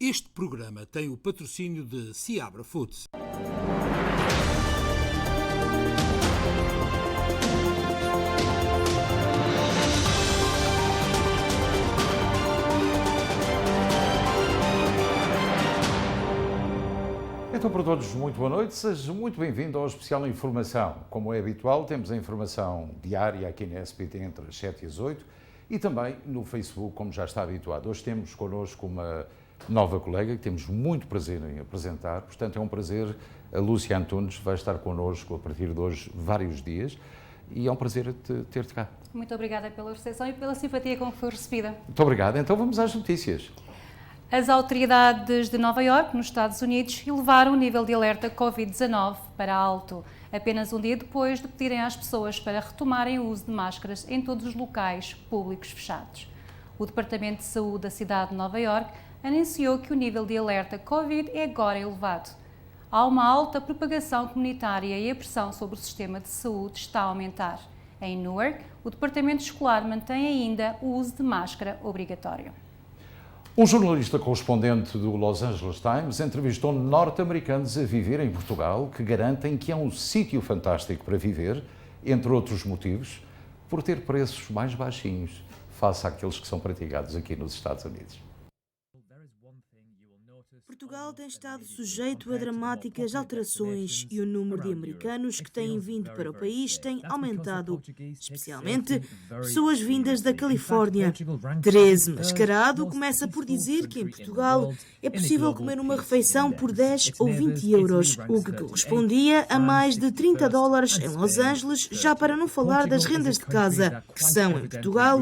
Este programa tem o patrocínio de Seabra Foods. Então, para todos, muito boa noite. Seja muito bem-vindo ao Especial Informação. Como é habitual, temos a informação diária aqui na SBT entre as 7 e as 8 e também no Facebook, como já está habituado. Hoje temos connosco uma nova colega que temos muito prazer em apresentar. Portanto, é um prazer. A Lúcia Antunes vai estar connosco a partir de hoje vários dias e é um prazer ter-te cá. Muito obrigada pela recepção e pela simpatia com que foi recebida. Muito obrigado. Então, vamos às notícias. As autoridades de Nova Iorque, nos Estados Unidos, elevaram o nível de alerta Covid-19 para alto, apenas um dia depois de pedirem às pessoas para retomarem o uso de máscaras em todos os locais públicos fechados. O Departamento de Saúde da cidade de Nova Iorque anunciou que o nível de alerta Covid é agora elevado. Há uma alta propagação comunitária e a pressão sobre o sistema de saúde está a aumentar. Em Newark, o Departamento Escolar mantém ainda o uso de máscara obrigatório. Um jornalista correspondente do Los Angeles Times entrevistou norte-americanos a viver em Portugal que garantem que é um sítio fantástico para viver, entre outros motivos, por ter preços mais baixinhos face àqueles que são praticados aqui nos Estados Unidos. Portugal tem estado sujeito a dramáticas alterações e o número de americanos que têm vindo para o país tem aumentado, especialmente pessoas vindas da Califórnia. Terese Mascarado começa por dizer que em Portugal é possível comer uma refeição por 10 ou 20 euros, o que correspondia a mais de 30 dólares em Los Angeles, já para não falar das rendas de casa, que são, em Portugal,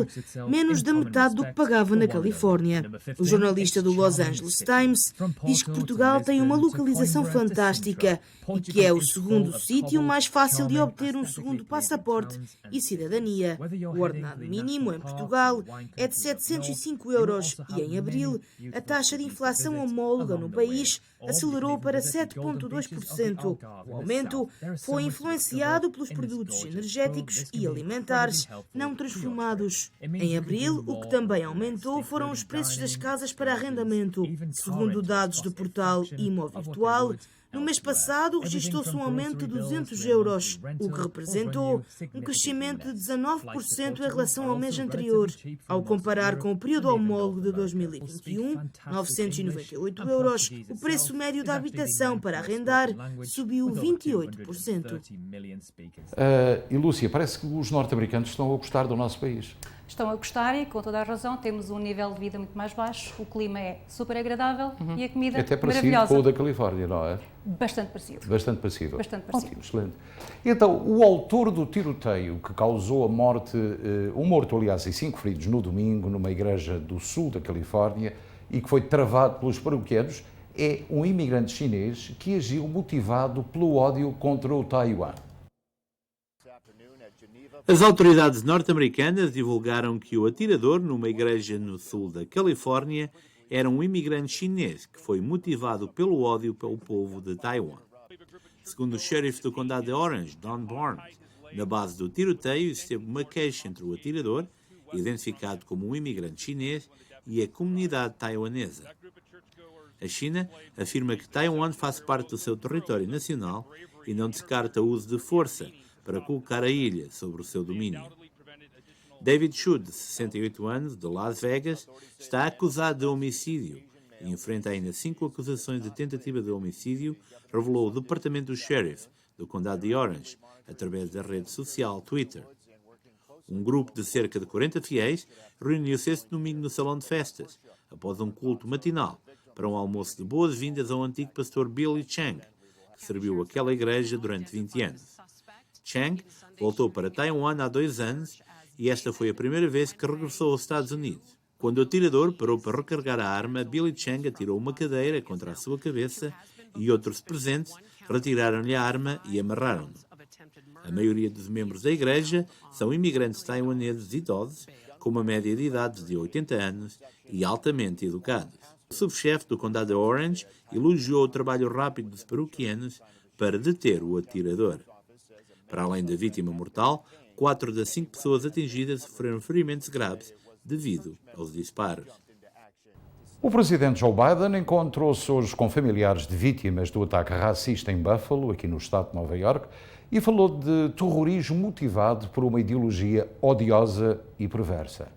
menos da metade do que pagava na Califórnia. O jornalista do Los Angeles Times diz que Portugal tem uma localização fantástica e que é o segundo sítio mais fácil de obter um segundo passaporte e cidadania. O ordenado mínimo em Portugal é de 705 euros e em abril a taxa de inflação homóloga no país acelerou para 7,2%. O aumento foi influenciado pelos produtos energéticos e alimentares não transformados. Em abril, o que também aumentou foram os preços das casas para arrendamento. Segundo dados do portal Imóvel Virtual, no mês passado registrou-se um aumento de 200 euros, o que representou um crescimento de 19% em relação ao mês anterior. Ao comparar com o período homólogo de 2021, 998 euros, o preço médio da habitação para arrendar subiu 28%. E Lúcia, parece que os norte-americanos estão a gostar do nosso país. Estão a gostar e, com toda a razão, temos um nível de vida muito mais baixo, o clima é super agradável e a comida até parecido maravilhosa. Com o da Califórnia, não é? Bastante parecido. Bastante parecido. Bastante parecido. Ótimo, excelente. Então, o autor do tiroteio que causou a morte, um morto, aliás, e 5 feridos no domingo, numa igreja do sul da Califórnia, e que foi travado pelos paroquianos, é um imigrante chinês que agiu motivado pelo ódio contra o Taiwan. As autoridades norte-americanas divulgaram que o atirador numa igreja no sul da Califórnia era um imigrante chinês que foi motivado pelo ódio pelo povo de Taiwan. Segundo o xerife do condado de Orange, Don Barnes, na base do tiroteio esteve uma queixa entre o atirador, identificado como um imigrante chinês, e a comunidade taiwanesa. A China afirma que Taiwan faz parte do seu território nacional e não descarta o uso de força para colocar a ilha sobre o seu domínio. David Chu, de 68 anos, de Las Vegas, está acusado de homicídio e enfrenta ainda 5 acusações de tentativa de homicídio, revelou o Departamento do Sheriff do Condado de Orange, através da rede social Twitter. Um grupo de cerca de 40 fiéis reuniu-se este domingo no salão de festas, após um culto matinal, para um almoço de boas-vindas ao antigo pastor Billy Chang, que serviu aquela igreja durante 20 anos. Chang voltou para Taiwan há 2 anos e esta foi a primeira vez que regressou aos Estados Unidos. Quando o atirador parou para recarregar a arma, Billy Chang atirou uma cadeira contra a sua cabeça e outros presentes retiraram-lhe a arma e amarraram-no. A maioria dos membros da igreja são imigrantes taiwaneses idosos, com uma média de idade de 80 anos e altamente educados. O subchefe do condado de Orange elogiou o trabalho rápido dos paroquianos para deter o atirador. Para além da vítima mortal, 4 das 5 pessoas atingidas sofreram ferimentos graves devido aos disparos. O presidente Joe Biden encontrou-se hoje com familiares de vítimas do ataque racista em Buffalo, aqui no estado de Nova Iorque, e falou de terrorismo motivado por uma ideologia odiosa e perversa.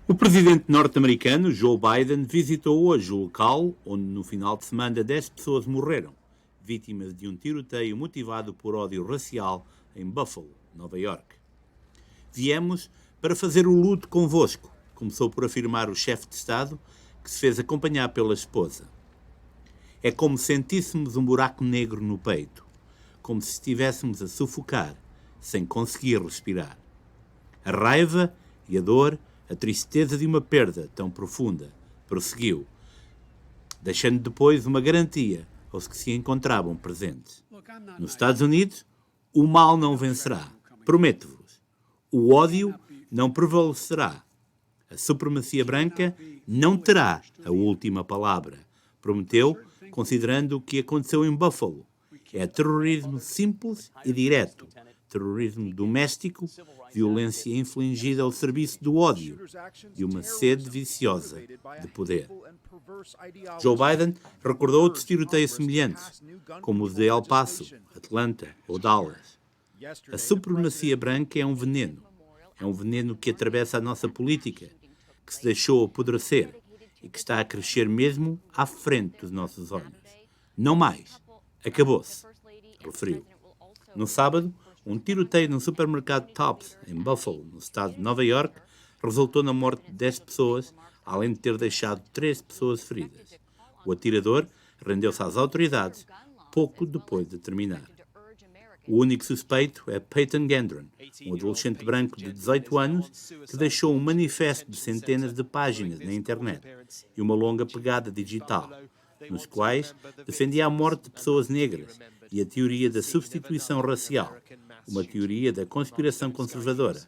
O presidente norte-americano Joe Biden visitou hoje o local onde no final de semana 10 pessoas morreram, vítimas de um tiroteio motivado por ódio racial em Buffalo, Nova Iorque. Viemos para fazer o luto convosco, começou por afirmar o chefe de Estado, que se fez acompanhar pela esposa. É como se sentíssemos um buraco negro no peito, como se estivéssemos a sufocar, sem conseguir respirar. A raiva e a dor, a tristeza de uma perda tão profunda, prosseguiu, deixando depois uma garantia aos que se encontravam presentes. Nos Estados Unidos, o mal não vencerá, prometo-vos. O ódio não prevalecerá. A supremacia branca não terá a última palavra, prometeu, considerando o que aconteceu em Buffalo. É terrorismo simples e direto, terrorismo doméstico, violência infligida ao serviço do ódio e uma sede viciosa de poder. Joe Biden recordou outros tiroteios semelhantes, como os de El Paso, Atlanta ou Dallas. A supremacia branca é um veneno que atravessa a nossa política, que se deixou apodrecer e que está a crescer mesmo à frente dos nossos olhos. Não mais. Acabou-se, referiu. No sábado, um tiroteio num supermercado Tops, em Buffalo, no estado de Nova Iorque, resultou na morte de 10 pessoas, além de ter deixado 3 pessoas feridas. O atirador rendeu-se às autoridades pouco depois de terminar. O único suspeito é Peyton Gendron, um adolescente branco de 18 anos que deixou um manifesto de centenas de páginas na internet e uma longa pegada digital, nos quais defendia a morte de pessoas negras e a teoria da substituição racial, uma teoria da conspiração conservadora,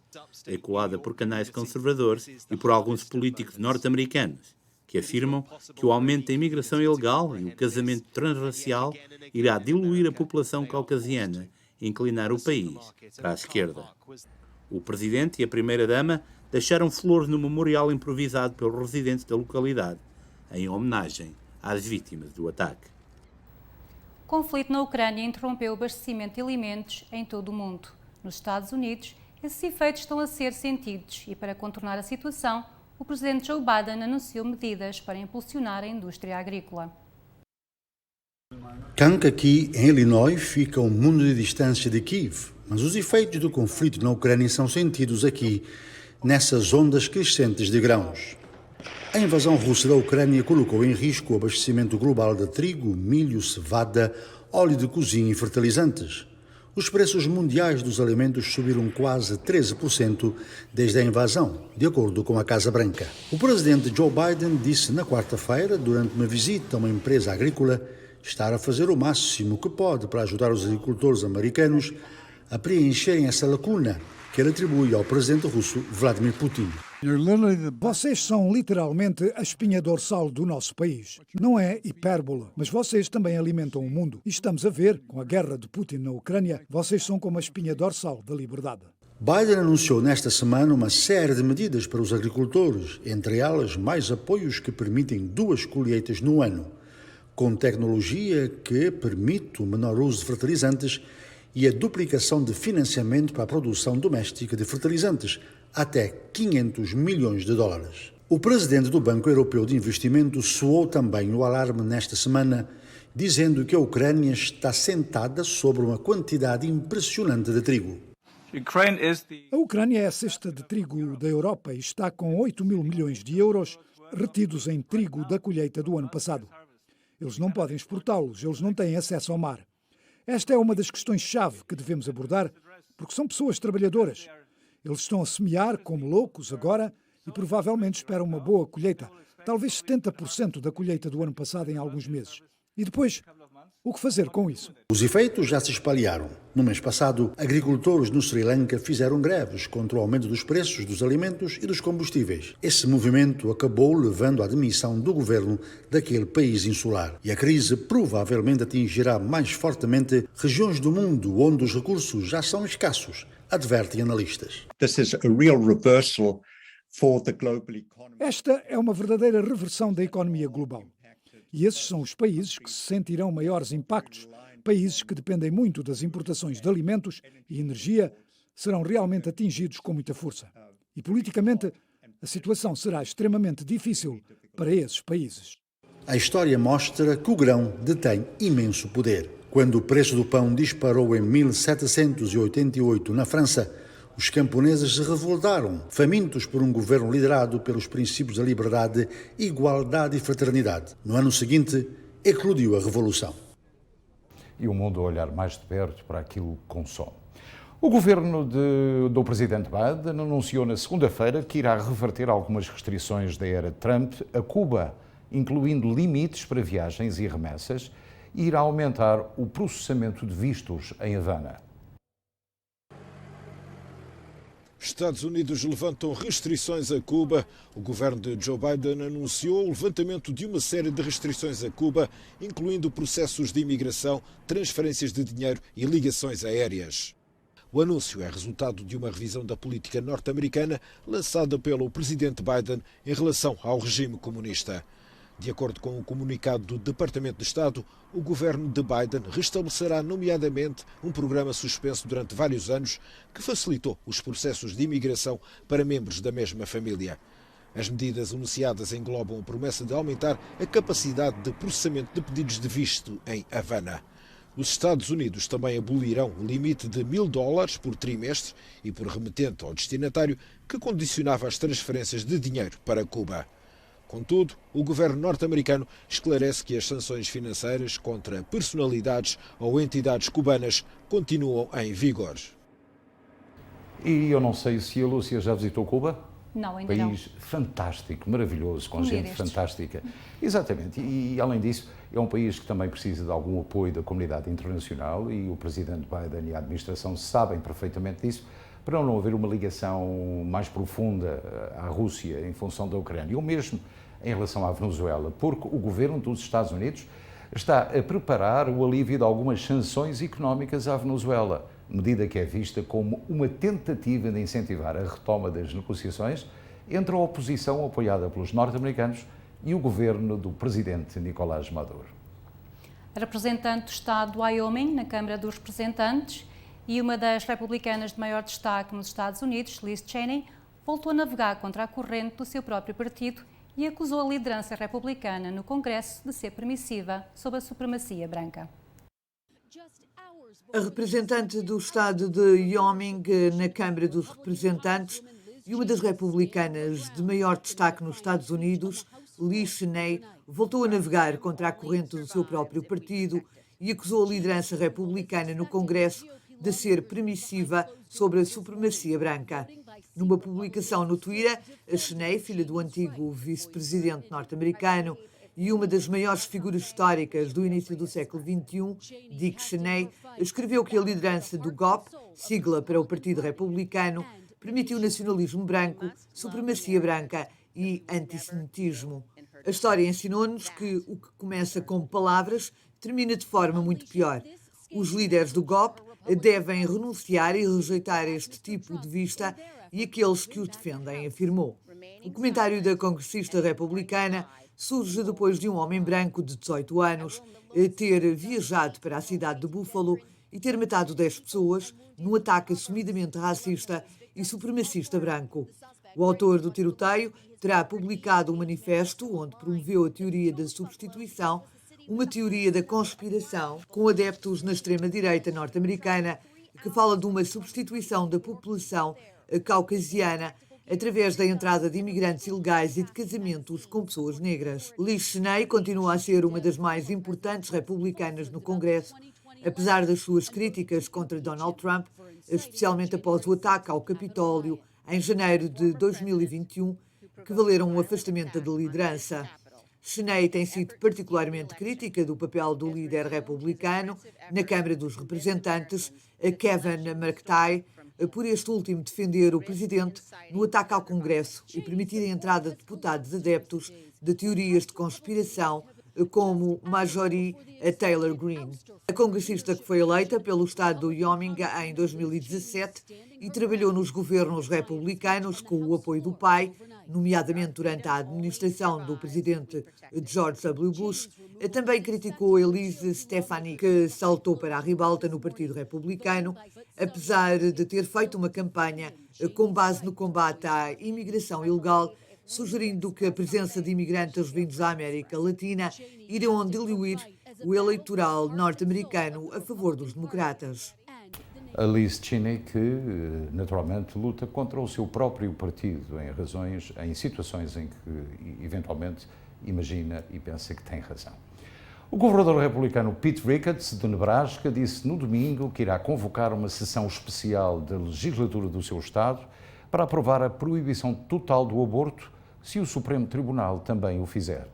veiculada por canais conservadores e por alguns políticos norte-americanos, que afirmam que o aumento da imigração ilegal e o casamento transracial irá diluir a população caucasiana e inclinar o país para a esquerda. O presidente e a primeira-dama deixaram flores no memorial improvisado pelos residentes da localidade, em homenagem às vítimas do ataque. O conflito na Ucrânia interrompeu o abastecimento de alimentos em todo o mundo. Nos Estados Unidos, esses efeitos estão a ser sentidos e, para contornar a situação, o presidente Joe Biden anunciou medidas para impulsionar a indústria agrícola. Kankakee, em Illinois, fica um mundo de distância de Kiev, mas os efeitos do conflito na Ucrânia são sentidos aqui, nessas ondas crescentes de grãos. A invasão russa da Ucrânia colocou em risco o abastecimento global de trigo, milho, cevada, óleo de cozinha e fertilizantes. Os preços mundiais dos alimentos subiram quase 13% desde a invasão, de acordo com a Casa Branca. O presidente Joe Biden disse na quarta-feira, durante uma visita a uma empresa agrícola, estar a fazer o máximo que pode para ajudar os agricultores americanos a preencherem essa lacuna que ele atribui ao presidente russo Vladimir Putin. Vocês são literalmente a espinha dorsal do nosso país. Não é hipérbole, mas vocês também alimentam o mundo. E estamos a ver, com a guerra de Putin na Ucrânia, vocês são como a espinha dorsal da liberdade. Biden anunciou nesta semana uma série de medidas para os agricultores, entre elas mais apoios que permitem 2 colheitas no ano, com tecnologia que permite o menor uso de fertilizantes e a duplicação de financiamento para a produção doméstica de fertilizantes, até 500 milhões de dólares. O presidente do Banco Europeu de Investimento soou também o alarme nesta semana, dizendo que a Ucrânia está sentada sobre uma quantidade impressionante de trigo. A Ucrânia é a cesta de trigo da Europa e está com 8 mil milhões de euros retidos em trigo da colheita do ano passado. Eles não podem exportá-los, eles não têm acesso ao mar. Esta é uma das questões-chave que devemos abordar, porque são pessoas trabalhadoras. Eles estão a semear como loucos agora e provavelmente esperam uma boa colheita, talvez 70% da colheita do ano passado em alguns meses. E depois, o que fazer com isso? Os efeitos já se espalharam. No mês passado, agricultores no Sri Lanka fizeram greves contra o aumento dos preços dos alimentos e dos combustíveis. Esse movimento acabou levando à demissão do governo daquele país insular. E a crise provavelmente atingirá mais fortemente regiões do mundo onde os recursos já são escassos, advertem analistas. This is a real reversal Esta é uma verdadeira reversão da economia global. E esses são os países que se sentirão maiores impactos. Países que dependem muito das importações de alimentos e energia serão realmente atingidos com muita força. E politicamente, a situação será extremamente difícil para esses países. A história mostra que o grão detém imenso poder. Quando o preço do pão disparou em 1788 na França, os camponeses se revoltaram, famintos por um governo liderado pelos princípios da liberdade, igualdade e fraternidade. No ano seguinte, eclodiu a revolução. E o mundo a olhar mais de perto para aquilo que consome. O governo do presidente Biden anunciou na segunda-feira que irá reverter algumas restrições da era Trump a Cuba, incluindo limites para viagens e remessas, e irá aumentar o processamento de vistos em Havana. Estados Unidos levantam restrições a Cuba. O governo de Joe Biden anunciou o levantamento de uma série de restrições a Cuba, incluindo processos de imigração, transferências de dinheiro e ligações aéreas. O anúncio é resultado de uma revisão da política norte-americana lançada pelo presidente Biden em relação ao regime comunista. De acordo com o comunicado do Departamento de Estado, o governo de Biden restabelecerá nomeadamente um programa suspenso durante vários anos que facilitou os processos de imigração para membros da mesma família. As medidas anunciadas englobam a promessa de aumentar a capacidade de processamento de pedidos de visto em Havana. Os Estados Unidos também abolirão o limite de $1.000 por trimestre e por remetente ao destinatário que condicionava as transferências de dinheiro para Cuba. Contudo, o governo norte-americano esclarece que as sanções financeiras contra personalidades ou entidades cubanas continuam em vigor. E eu não sei se a Lúcia já visitou Cuba? Não, ainda não. País fantástico, maravilhoso, com gente destes. fantástica. Exatamente. E, além disso, é um país que também precisa de algum apoio da comunidade internacional e o presidente Biden e a administração sabem perfeitamente disso, para não haver uma ligação mais profunda à Rússia em função da Ucrânia. Ou mesmo em relação à Venezuela, porque o governo dos Estados Unidos está a preparar o alívio de algumas sanções económicas à Venezuela, medida que é vista como uma tentativa de incentivar a retoma das negociações entre a oposição apoiada pelos norte-americanos e o governo do presidente Nicolás Maduro. A representante do estado do Wyoming, na Câmara dos Representantes, e uma das republicanas de maior destaque nos Estados Unidos, Liz Cheney, voltou a navegar contra a corrente do seu próprio partido e acusou a liderança republicana no Congresso de ser permissiva sobre a supremacia branca. A representante do estado de Wyoming na Câmara dos Representantes e uma das republicanas de maior destaque nos Estados Unidos, Liz Cheney, voltou a navegar contra a corrente do seu próprio partido e acusou a liderança republicana no Congresso de ser permissiva sobre a supremacia branca. Numa publicação no Twitter, a Cheney, filha do antigo vice-presidente norte-americano e uma das maiores figuras históricas do início do século XXI, Dick Cheney, escreveu que a liderança do GOP, sigla para o Partido Republicano, permitiu nacionalismo branco, supremacia branca e antissemitismo. A história ensinou-nos que o que começa com palavras termina de forma muito pior. Os líderes do GOP devem renunciar e rejeitar este tipo de vista e aqueles que os defendem, afirmou. O comentário da congressista republicana surge depois de um homem branco de 18 anos ter viajado para a cidade de Buffalo e ter matado 10 pessoas num ataque assumidamente racista e supremacista branco. O autor do tiroteio terá publicado um manifesto onde promoveu a teoria da substituição, uma teoria da conspiração com adeptos na extrema-direita norte-americana que fala de uma substituição da população caucasiana através da entrada de imigrantes ilegais e de casamentos com pessoas negras. Liz Cheney continua a ser uma das mais importantes republicanas no Congresso, apesar das suas críticas contra Donald Trump, especialmente após o ataque ao Capitólio em janeiro de 2021, que valeram um afastamento da liderança. Cheney tem sido particularmente crítica do papel do líder republicano na Câmara dos Representantes, Kevin McCarthy, por este último defender o presidente no ataque ao Congresso e permitir a entrada de deputados adeptos de teorias de conspiração como Marjorie Taylor Greene. A congressista que foi eleita pelo estado do Wyoming em 2017 e trabalhou nos governos republicanos com o apoio do pai, nomeadamente durante a administração do presidente George W. Bush, também criticou Elise Stefanik, que saltou para a ribalta no Partido Republicano, apesar de ter feito uma campanha com base no combate à imigração ilegal, sugerindo que a presença de imigrantes vindos da América Latina iriam diluir o eleitoral norte-americano a favor dos democratas. A Liz Cheney, que naturalmente luta contra o seu próprio partido em situações em que eventualmente imagina e pensa que tem razão. O governador republicano Pete Ricketts, de Nebraska, disse no domingo que irá convocar uma sessão especial da legislatura do seu estado para aprovar a proibição total do aborto, se o Supremo Tribunal também o fizer.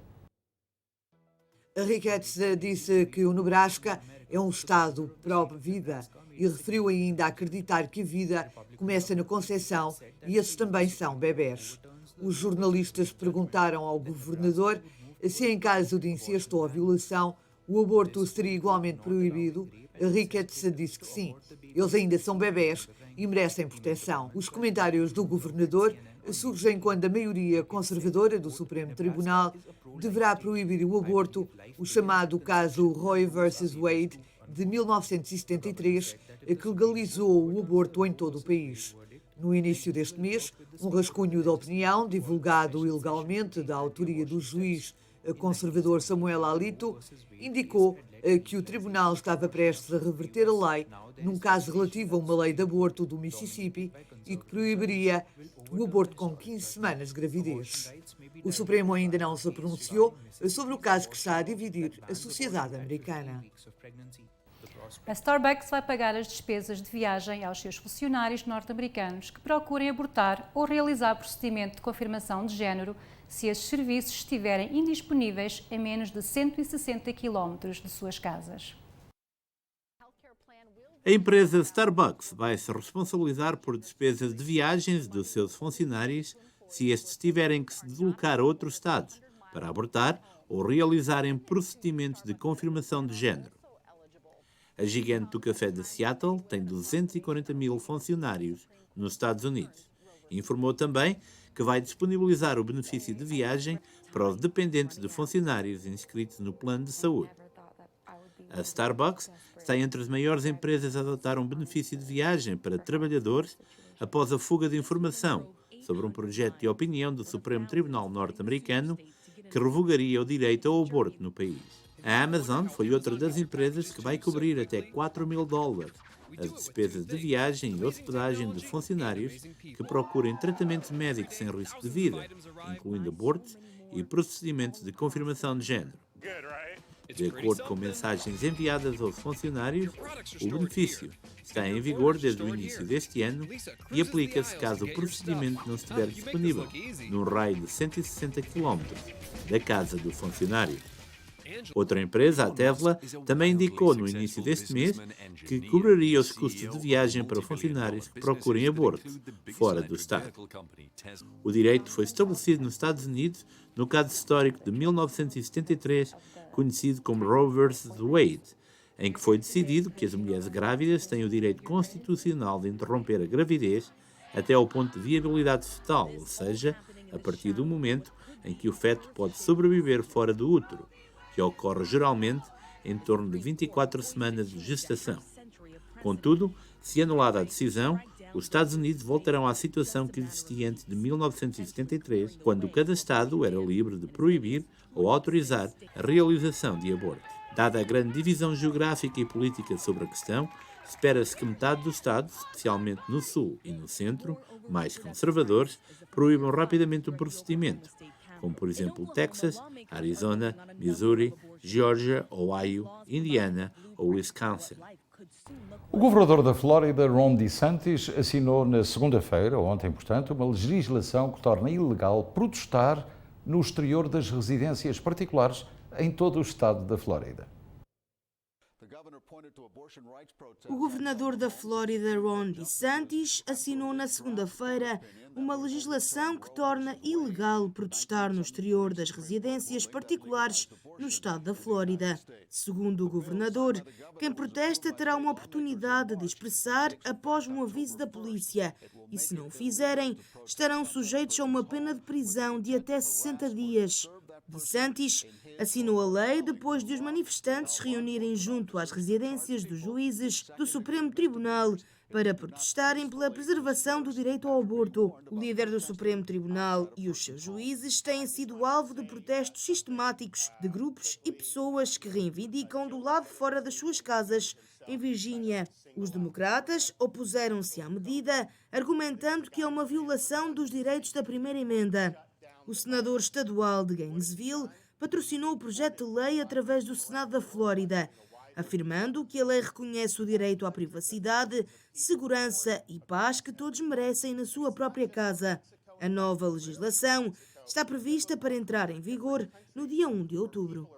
Ricketts disse que o Nebraska é um estado pró-vida e referiu ainda a acreditar que a vida começa na conceção e esses também são bebés. Os jornalistas perguntaram ao governador se em caso de incesto ou violação o aborto seria igualmente proibido. Ricketts disse que sim. Eles ainda são bebés e merecem proteção. Os comentários do governador surgem quando a maioria conservadora do Supremo Tribunal deverá proibir o aborto, o chamado caso Roe vs. Wade, de 1973, que legalizou o aborto em todo o país. No início deste mês, um rascunho de opinião, divulgado ilegalmente da autoria do juiz conservador Samuel Alito, indicou que o tribunal estava prestes a reverter a lei num caso relativo a uma lei de aborto do Mississippi e que proibiria o aborto com 15 semanas de gravidez. O Supremo ainda não se pronunciou sobre o caso que está a dividir a sociedade americana. A Starbucks vai pagar as despesas de viagem aos seus funcionários norte-americanos que procurem abortar ou realizar procedimento de confirmação de género se esses serviços estiverem indisponíveis a menos de 160 km de suas casas. A empresa Starbucks vai se responsabilizar por despesas de viagens dos seus funcionários se estes tiverem que se deslocar a outros estados para abortar ou realizarem procedimentos de confirmação de género. A gigante do café de Seattle tem 240 mil funcionários nos Estados Unidos. Informou também que vai disponibilizar o benefício de viagem para os dependentes de funcionários inscritos no plano de saúde. A Starbucks está entre as maiores empresas a adotar um benefício de viagem para trabalhadores após a fuga de informação sobre um projeto de opinião do Supremo Tribunal norte-americano que revogaria o direito ao aborto no país. A Amazon foi outra das empresas que vai cobrir até $4.000 as despesas de viagem e hospedagem de funcionários que procurem tratamentos médicos sem risco de vida, incluindo abortos e procedimentos de confirmação de género. De acordo com mensagens enviadas aos funcionários, o benefício está em vigor desde o início deste ano e aplica-se caso o procedimento não estiver disponível num raio de 160 km da casa do funcionário. Outra empresa, a Tesla, também indicou no início deste mês que cobraria os custos de viagem para funcionários que procurem aborto fora do Estado. O direito foi estabelecido nos Estados Unidos no caso histórico de 1973, conhecido como Roe vs. Wade, em que foi decidido que as mulheres grávidas têm o direito constitucional de interromper a gravidez até ao ponto de viabilidade fetal, ou seja, a partir do momento em que o feto pode sobreviver fora do útero, que ocorre geralmente em torno de 24 semanas de gestação. Contudo, se anulada a decisão, os Estados Unidos voltarão à situação que existia antes de 1973, quando cada Estado era livre de proibir ou autorizar a realização de aborto. Dada a grande divisão geográfica e política sobre a questão, espera-se que metade dos Estados, especialmente no Sul e no Centro, mais conservadores, proíbam rapidamente o procedimento, como por exemplo Texas, Arizona, Missouri, Geórgia, Ohio, Indiana ou Wisconsin. O governador da Flórida, Ron DeSantis, assinou na segunda-feira, ontem, portanto, uma legislação que torna ilegal protestar no exterior das residências particulares em todo o estado da Flórida. O governador da Flórida, Ron DeSantis, assinou na segunda-feira uma legislação que torna ilegal protestar no exterior das residências particulares no estado da Flórida. Segundo o governador, quem protesta terá uma oportunidade de expressar após um aviso da polícia e, se não o fizerem, estarão sujeitos a uma pena de prisão de até 60 dias. DeSantis assinou a lei depois de os manifestantes se reunirem junto às residências dos juízes do Supremo Tribunal para protestarem pela preservação do direito ao aborto. O líder do Supremo Tribunal e os seus juízes têm sido alvo de protestos sistemáticos de grupos e pessoas que reivindicam do lado de fora das suas casas, em Virgínia. Os democratas opuseram-se à medida, argumentando que é uma violação dos direitos da primeira emenda. O senador estadual de Gainesville patrocinou o projeto de lei através do Senado da Flórida, afirmando que a lei reconhece o direito à privacidade, segurança e paz que todos merecem na sua própria casa. A nova legislação está prevista para entrar em vigor no dia 1 de outubro.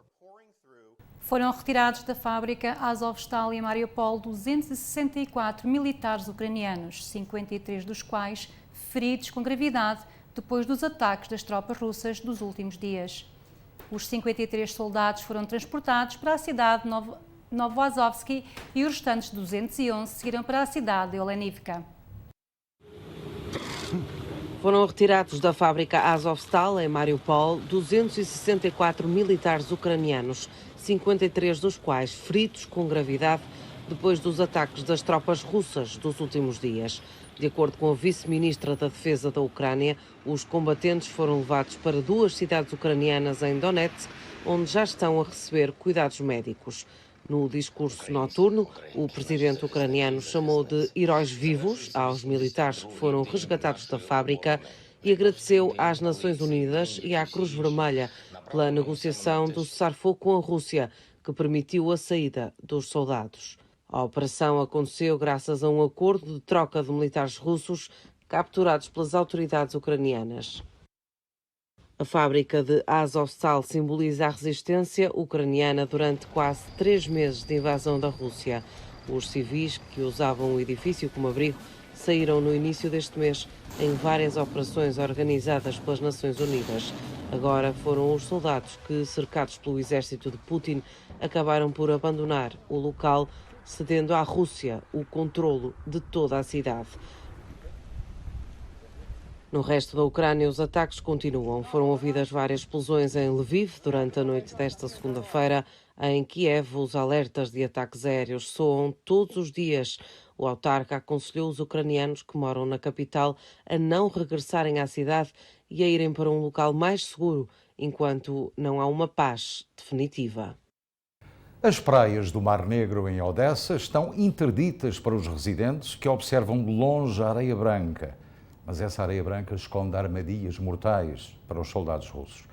Foram retirados da fábrica Azovstal em Mariupol 264 militares ucranianos, 53 dos quais feridos com gravidade depois dos ataques das tropas russas dos últimos dias. Os 53 soldados foram transportados para a cidade de Novoazovsky e os restantes 211 seguiram para a cidade de Olenivka. Foram retirados da fábrica Azovstal, em Mariupol, 264 militares ucranianos, 53 dos quais feridos com gravidade depois dos ataques das tropas russas dos últimos dias. De acordo com a vice-ministra da Defesa da Ucrânia, os combatentes foram levados para 2 cidades ucranianas em Donetsk, onde já estão a receber cuidados médicos. No discurso noturno, o presidente ucraniano chamou de heróis vivos aos militares que foram resgatados da fábrica e agradeceu às Nações Unidas e à Cruz Vermelha pela negociação do cessar-fogo com a Rússia, que permitiu a saída dos soldados. A operação aconteceu graças a um acordo de troca de militares russos capturados pelas autoridades ucranianas. A fábrica de Azovstal simboliza a resistência ucraniana durante quase 3 meses de invasão da Rússia. Os civis que usavam o edifício como abrigo saíram no início deste mês em várias operações organizadas pelas Nações Unidas. Agora foram os soldados que, cercados pelo exército de Putin, acabaram por abandonar o local, cedendo à Rússia o controlo de toda a cidade. No resto da Ucrânia, os ataques continuam. Foram ouvidas várias explosões em Lviv durante a noite desta segunda-feira. Em Kiev, os alertas de ataques aéreos soam todos os dias. O autarca aconselhou os ucranianos que moram na capital a não regressarem à cidade e a irem para um local mais seguro, enquanto não há uma paz definitiva. As praias do Mar Negro em Odessa estão interditas para os residentes que observam de longe a areia branca. Mas essa areia branca esconde armadilhas mortais para os soldados russos.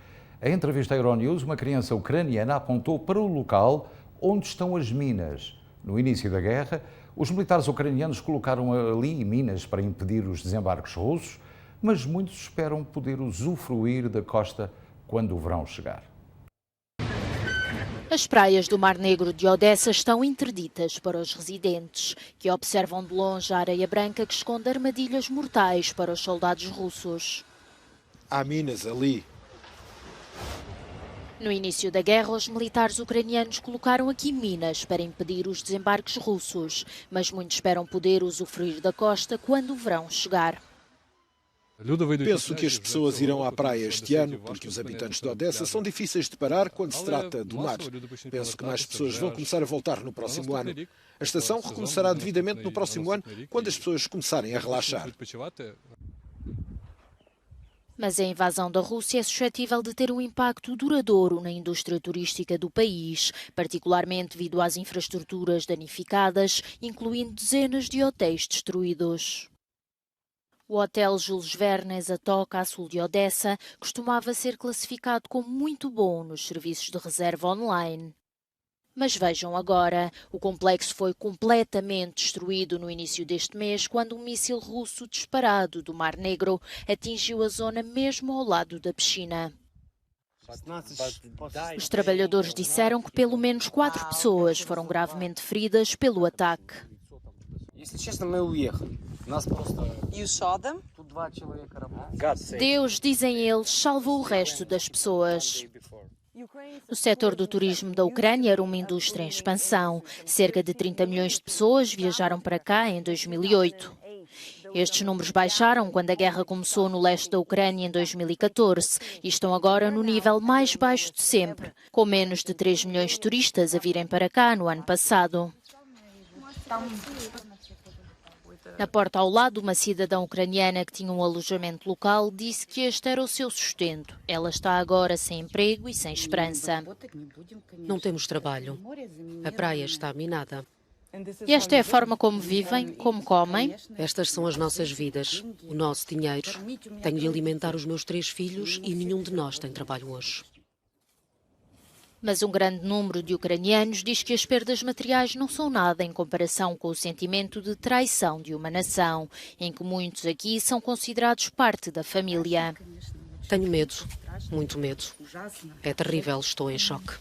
Em entrevista à Euronews, uma criança ucraniana apontou para o local onde estão as minas. No início da guerra, os militares ucranianos colocaram ali minas para impedir os desembarques russos, mas muitos esperam poder usufruir da costa quando o verão chegar. As praias do Mar Negro de Odessa estão interditas para os residentes, que observam de longe a areia branca que esconde armadilhas mortais para os soldados russos. Há minas ali. No início da guerra, os militares ucranianos colocaram aqui minas para impedir os desembarques russos, mas muitos esperam poder usufruir da costa quando o verão chegar. Penso que as pessoas irão à praia este ano, porque os habitantes de Odessa são difíceis de parar quando se trata do mar. Penso que mais pessoas vão começar a voltar no próximo ano. A estação recomeçará devidamente no próximo ano, quando as pessoas começarem a relaxar. Mas a invasão da Rússia é suscetível de ter um impacto duradouro na indústria turística do país, particularmente devido às infraestruturas danificadas, incluindo dezenas de hotéis destruídos. O Hotel Jules Verne Zatok, a sul de Odessa, costumava ser classificado como muito bom nos serviços de reserva online. Mas vejam agora, o complexo foi completamente destruído no início deste mês, quando um míssil russo disparado do Mar Negro atingiu a zona mesmo ao lado da piscina. Os trabalhadores disseram que pelo menos 4 pessoas foram gravemente feridas pelo ataque. Deus, dizem eles, salvou o resto das pessoas. O setor do turismo da Ucrânia era uma indústria em expansão. Cerca de 30 milhões de pessoas viajaram para cá em 2008. Estes números baixaram quando a guerra começou no leste da Ucrânia em 2014 e estão agora no nível mais baixo de sempre, com menos de 3 milhões de turistas a virem para cá no ano passado. Na porta ao lado, uma cidadã ucraniana que tinha um alojamento local disse que este era o seu sustento. Ela está agora sem emprego e sem esperança. Não temos trabalho. A praia está minada. E esta é a forma como vivem, como comem? Estas são as nossas vidas, o nosso dinheiro. Tenho de alimentar os meus 3 filhos e nenhum de nós tem trabalho hoje. Mas um grande número de ucranianos diz que as perdas materiais não são nada em comparação com o sentimento de traição de uma nação, em que muitos aqui são considerados parte da família. Tenho medo, muito medo. É terrível, estou em choque.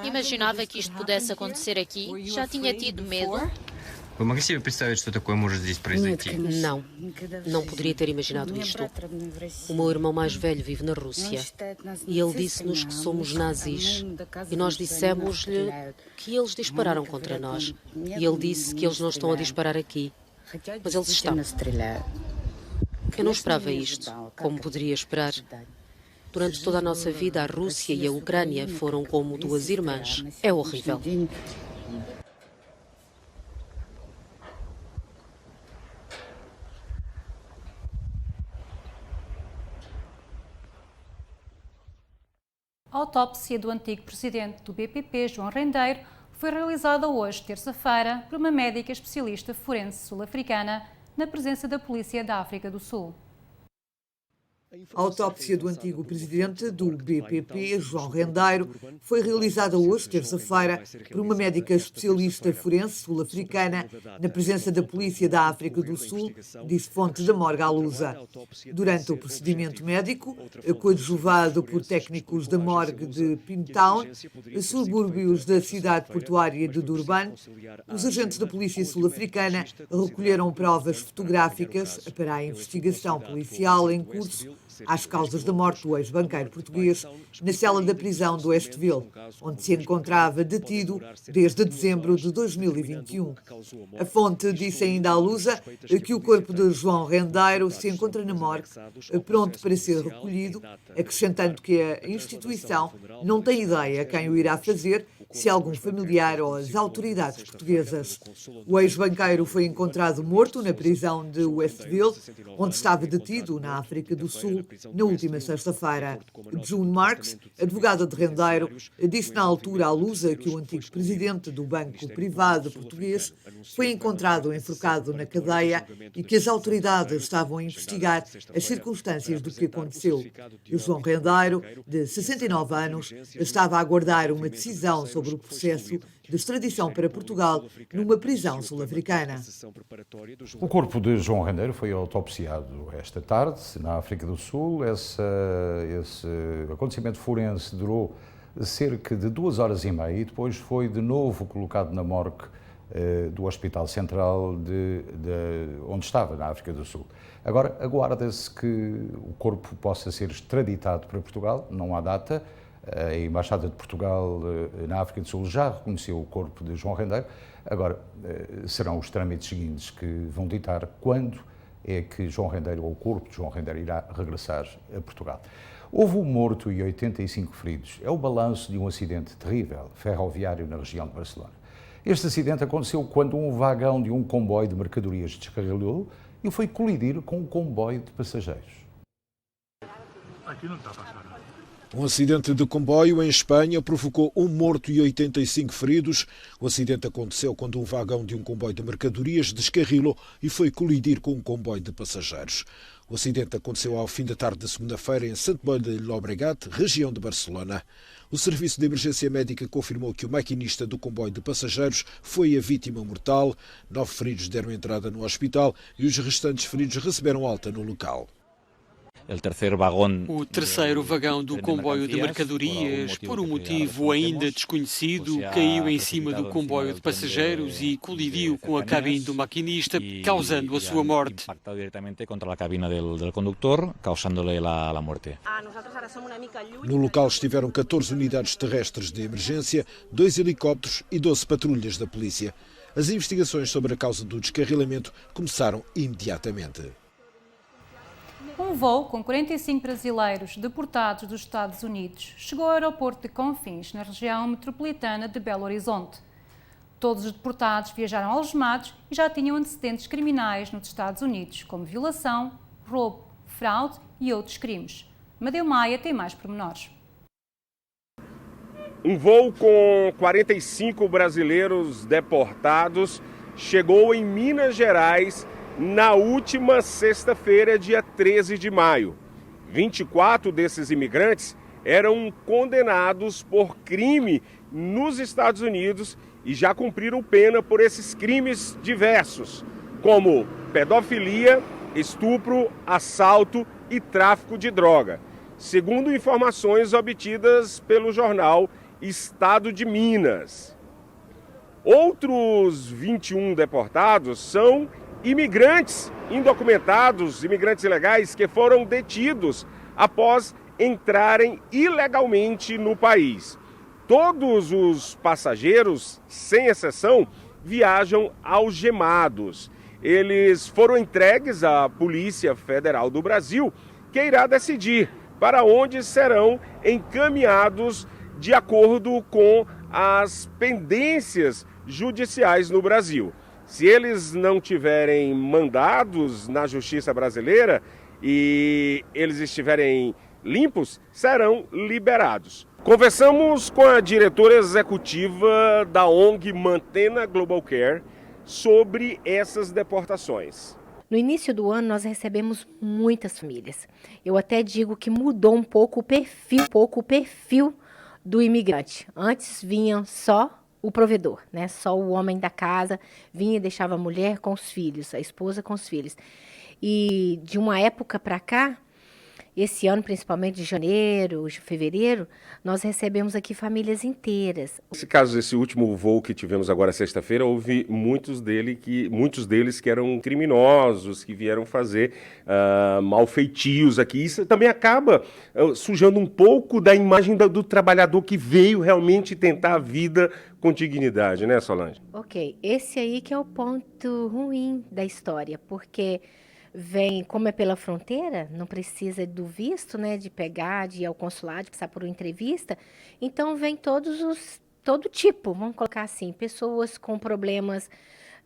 Imaginava que isto pudesse acontecer aqui? Já tinha tido medo? Вы могли себе представить, что такое может здесь произойти? Não, não poderia ter imaginado isto. O meu irmão mais velho vive na Rússia e ele disse-nos que somos nazis. E nós dissemos-lhe que eles dispararam contra nós. E ele disse que eles não estão a disparar aqui, mas eles estão. Eu não esperava isto, como poderia esperar. Durante toda a nossa vida, a Rússia e a Ucrânia foram como 2 irmãs. É horrível. A autópsia do antigo presidente do BPP, João Rendeiro, foi realizada hoje, terça-feira, por uma médica especialista forense sul-africana, na presença da Polícia da África do Sul. A autópsia do antigo presidente do BPP, João Rendeiro, foi realizada hoje, terça-feira, por uma médica especialista forense sul-africana, na presença da Polícia da África do Sul, disse fonte da morgue à Lusa. Durante o procedimento médico, coadjuvado por técnicos da morgue de Pintown, subúrbios da cidade portuária de Durban, os agentes da Polícia sul-africana recolheram provas fotográficas para a investigação policial em curso às causas da morte do ex-banqueiro português na cela da prisão do Westville, onde se encontrava detido desde dezembro de 2021. A fonte disse ainda à Lusa que o corpo de João Rendeiro se encontra na morgue, pronto para ser recolhido, acrescentando que a instituição não tem ideia quem o irá fazer, se algum familiar ou as autoridades portuguesas. O ex-banqueiro foi encontrado morto na prisão de Westville, onde estava detido na África do Sul na última sexta-feira. June Marks, advogada de Rendeiro, disse na altura à Lusa que o antigo presidente do banco privado português foi encontrado enforcado na cadeia e que as autoridades estavam a investigar as circunstâncias do que aconteceu. E João Rendeiro, de 69 anos, estava a aguardar uma decisão sobre o processo de extradição para Portugal numa prisão sul-africana. O corpo de João Rendeiro foi autopsiado esta tarde, na África do Sul. Esse acontecimento forense durou cerca de 2h30 e depois foi de novo colocado na morgue do Hospital Central onde estava, na África do Sul. Agora, aguarda-se que o corpo possa ser extraditado para Portugal, não há data. A Embaixada de Portugal na África do Sul já reconheceu o corpo de João Rendeiro. Agora, serão os trâmites seguintes que vão ditar quando é que João Rendeiro, ou o corpo de João Rendeiro, irá regressar a Portugal. Houve um morto e 85 feridos. É o balanço de um acidente terrível, ferroviário na região de Barcelona. Este acidente aconteceu quando um vagão de um comboio de mercadorias descarrilhou e foi colidir com um comboio de passageiros. Aqui não está a passar. Um acidente de comboio em Espanha provocou um morto e 85 feridos. O acidente aconteceu quando um vagão de um comboio de mercadorias descarrilou e foi colidir com um comboio de passageiros. O acidente aconteceu ao fim da tarde de segunda-feira em Sant Boi de Llobregat, região de Barcelona. O Serviço de Emergência Médica confirmou que o maquinista do comboio de passageiros foi a vítima mortal. 9 feridos deram entrada no hospital e os restantes feridos receberam alta no local. O terceiro vagão do comboio de mercadorias, por um motivo ainda desconhecido, caiu em cima do comboio de passageiros e colidiu com a cabine do maquinista, causando a sua morte. No local estiveram 14 unidades terrestres de emergência, 2 helicópteros e 12 patrulhas da polícia. As investigações sobre a causa do descarrilamento começaram imediatamente. Um voo com 45 brasileiros deportados dos Estados Unidos chegou ao aeroporto de Confins, na região metropolitana de Belo Horizonte. Todos os deportados viajaram algemados e já tinham antecedentes criminais nos Estados Unidos, como violação, roubo, fraude e outros crimes. Amadeu Maia tem mais pormenores. Um voo com 45 brasileiros deportados chegou em Minas Gerais na última sexta-feira, dia 13 de maio. 24 desses imigrantes eram condenados por crime nos Estados Unidos e já cumpriram pena por esses crimes diversos, como pedofilia, estupro, assalto e tráfico de droga, segundo informações obtidas pelo jornal Estado de Minas. Outros 21 deportados são imigrantes indocumentados, imigrantes ilegais que foram detidos após entrarem ilegalmente no país. Todos os passageiros, sem exceção, viajam algemados. Eles foram entregues à Polícia Federal do Brasil, que irá decidir para onde serão encaminhados de acordo com as pendências judiciais no Brasil. Se eles não tiverem mandados na justiça brasileira e eles estiverem limpos, serão liberados. Conversamos com a diretora executiva da ONG Mantena Global Care sobre essas deportações. No início do ano, nós recebemos muitas famílias. Eu até digo que mudou um pouco o perfil do imigrante. Antes vinham só o provedor, né? Só o homem da casa vinha e deixava a mulher com os filhos, a esposa com os filhos. E de uma época para cá, esse ano, principalmente de janeiro, de fevereiro, nós recebemos aqui famílias inteiras. Nesse caso, esse último voo que tivemos agora sexta-feira, houve muitos deles que eram criminosos, que vieram fazer malfeitios aqui. Isso também acaba sujando um pouco da imagem do trabalhador que veio realmente tentar a vida com dignidade, né, Solange? Ok, esse aí que é o ponto ruim da história, porque vem, como é pela fronteira, não precisa do visto, né, de pegar, de ir ao consulado, de passar por uma entrevista. Então, vem todo tipo, vamos colocar assim, pessoas com problemas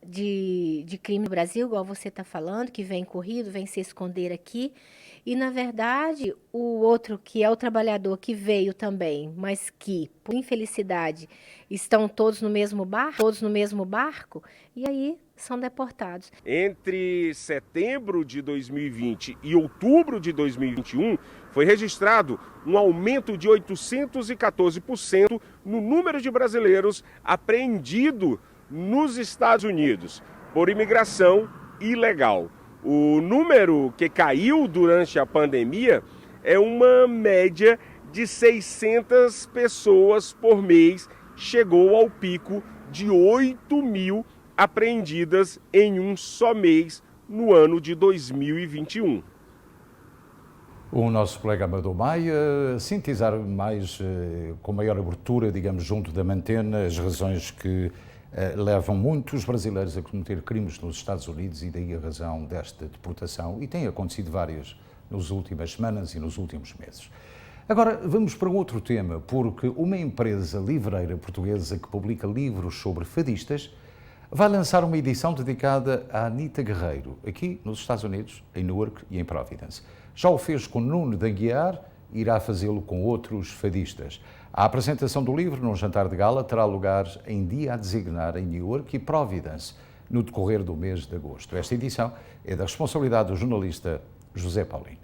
de crime no Brasil, igual você está falando, que vem corrido, vem se esconder aqui. E, na verdade, o outro, que é o trabalhador que veio também, mas que, por infelicidade, estão todos no mesmo barco, e aí são deportados. Entre setembro de 2020 e outubro de 2021, foi registrado um aumento de 814% no número de brasileiros apreendidos nos Estados Unidos por imigração ilegal. O número que caiu durante a pandemia é uma média de 600 pessoas por mês, chegou ao pico de 8 mil apreendidas em um só mês no ano de 2021. O nosso colega Amadeu Maia sintetizar mais, com maior abertura, digamos, junto da Mantena, as razões que levam muitos brasileiros a cometer crimes nos Estados Unidos e daí a razão desta deportação, e tem acontecido várias nas últimas semanas e nos últimos meses. Agora vamos para um outro tema, porque uma empresa livreira portuguesa que publica livros sobre fadistas vai lançar uma edição dedicada a Anita Guerreiro, aqui nos Estados Unidos, em Newark e em Providence. Já o fez com Nuno de Aguiar, irá fazê-lo com outros fadistas. A apresentação do livro num jantar de gala terá lugar em dia a designar em Newark e Providence, no decorrer do mês de agosto. Esta edição é da responsabilidade do jornalista José Paulino.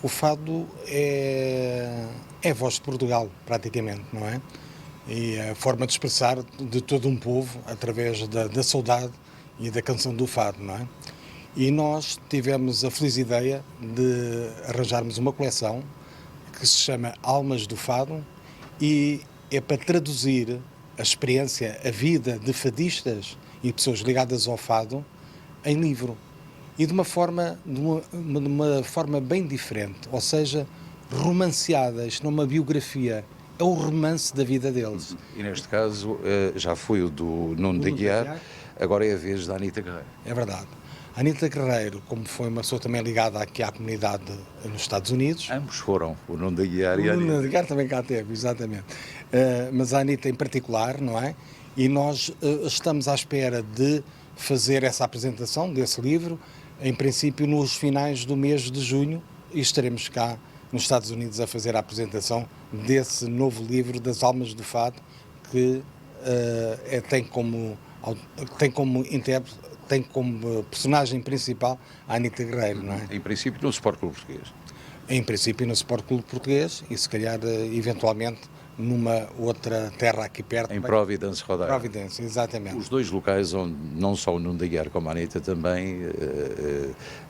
O fado é a voz de Portugal, praticamente, não é? E a forma de expressar de todo um povo através da saudade e da canção do fado, não é? E nós tivemos a feliz ideia de arranjarmos uma coleção que se chama Almas do Fado e é para traduzir a experiência, a vida de fadistas e pessoas ligadas ao fado em livro. E de uma forma bem diferente, ou seja, romanceada. Isto não é uma biografia, é o romance da vida deles. E neste caso já foi o do Nuno de Aguiar, agora é a vez da Anita Guerreiro. É verdade. A Anita Guerreiro, como foi uma pessoa também ligada aqui à comunidade nos Estados Unidos. Ambos foram, o Nuno de Aguiar e a Anita. O Nuno de Aguiar também cá teve, exatamente. Mas a Anita em particular, não é? E nós estamos à espera de fazer essa apresentação desse livro, em princípio nos finais do mês de junho, e estaremos cá nos Estados Unidos a fazer a apresentação desse novo livro das Almas do Fado, que tem como intérprete, tem como personagem principal a Anita Guerreiro, não é? Em princípio no Sport Clube Português. Em princípio no Sport Clube Português e se calhar eventualmente numa outra terra aqui perto. Em Providence, Rodeio. Providence, exatamente. Os dois locais onde não só o Nuno de Aguiar como a Anita também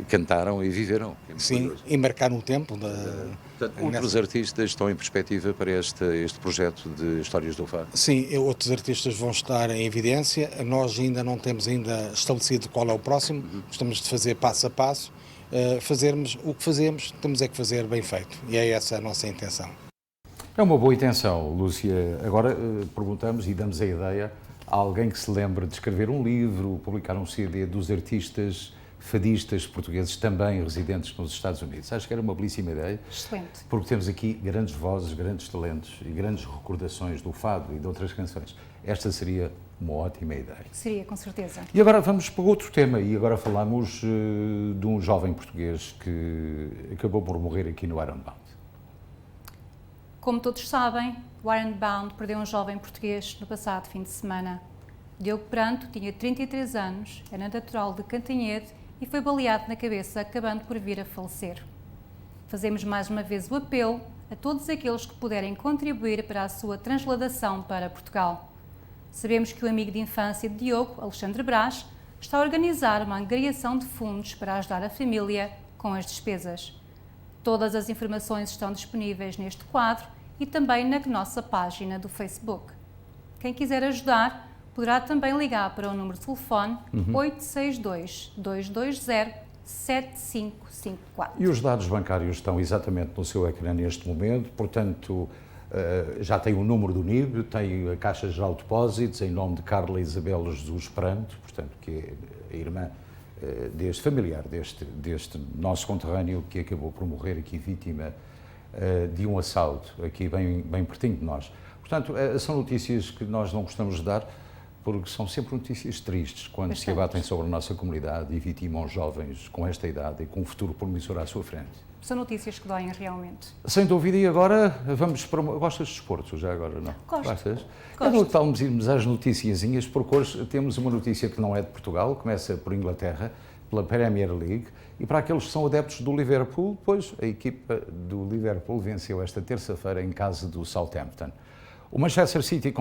cantaram e viveram. Sim, e marcaram o tempo. Portanto, outros artistas estão em perspectiva para este projeto de Histórias do Fado? Sim, outros artistas vão estar em evidência. Nós ainda não temos estabelecido qual é o próximo. Gostamos de fazer passo a passo. Fazermos o que fazemos, temos é que fazer bem feito. E é essa a nossa intenção. É uma boa intenção, Lúcia. Agora perguntamos e damos a ideia a alguém que se lembre de escrever um livro, publicar um CD dos artistas fadistas portugueses também residentes nos Estados Unidos. Acho que era uma belíssima ideia. Excelente. Porque temos aqui grandes vozes, grandes talentos e grandes recordações do fado e de outras canções. Esta seria uma ótima ideia. Seria, com certeza. E agora vamos para outro tema e agora falamos de um jovem português que acabou por morrer aqui no Ironbound. Como todos sabem, o Ironbound perdeu um jovem português no passado fim de semana. Diogo Pranto tinha 33 anos, era natural de Cantanhede e foi baleado na cabeça, acabando por vir a falecer. Fazemos mais uma vez o apelo a todos aqueles que puderem contribuir para a sua transladação para Portugal. Sabemos que o amigo de infância de Diogo, Alexandre Brás, está a organizar uma angariação de fundos para ajudar a família com as despesas. Todas as informações estão disponíveis neste quadro e também na nossa página do Facebook. Quem quiser ajudar, poderá também ligar para o número de telefone 862-220-7554. E os dados bancários estão exatamente no seu ecrã neste momento, portanto, já tem o número do NIB, tem a Caixa Geral de Depósitos, em nome de Carla Isabel Jesus Pranto, portanto, que é a irmã familiar deste nosso conterrâneo que acabou por morrer aqui vítima de um assalto, aqui bem pertinho de nós. Portanto, são notícias que nós não gostamos de dar, porque são sempre notícias tristes quando se abatem sobre a nossa comunidade e vitimam jovens com esta idade e com um futuro promissor à sua frente. São notícias que doem realmente. Sem dúvida, e agora vamos para uma... Gostas de desporto já agora, não? Gosto. Gostas? Gosto. Então vamos irmos às noticiazinhas, porque hoje temos uma notícia que não é de Portugal, começa por Inglaterra, pela Premier League, e para aqueles que são adeptos do Liverpool, pois a equipa do Liverpool venceu esta terça-feira em casa do Southampton. O Manchester City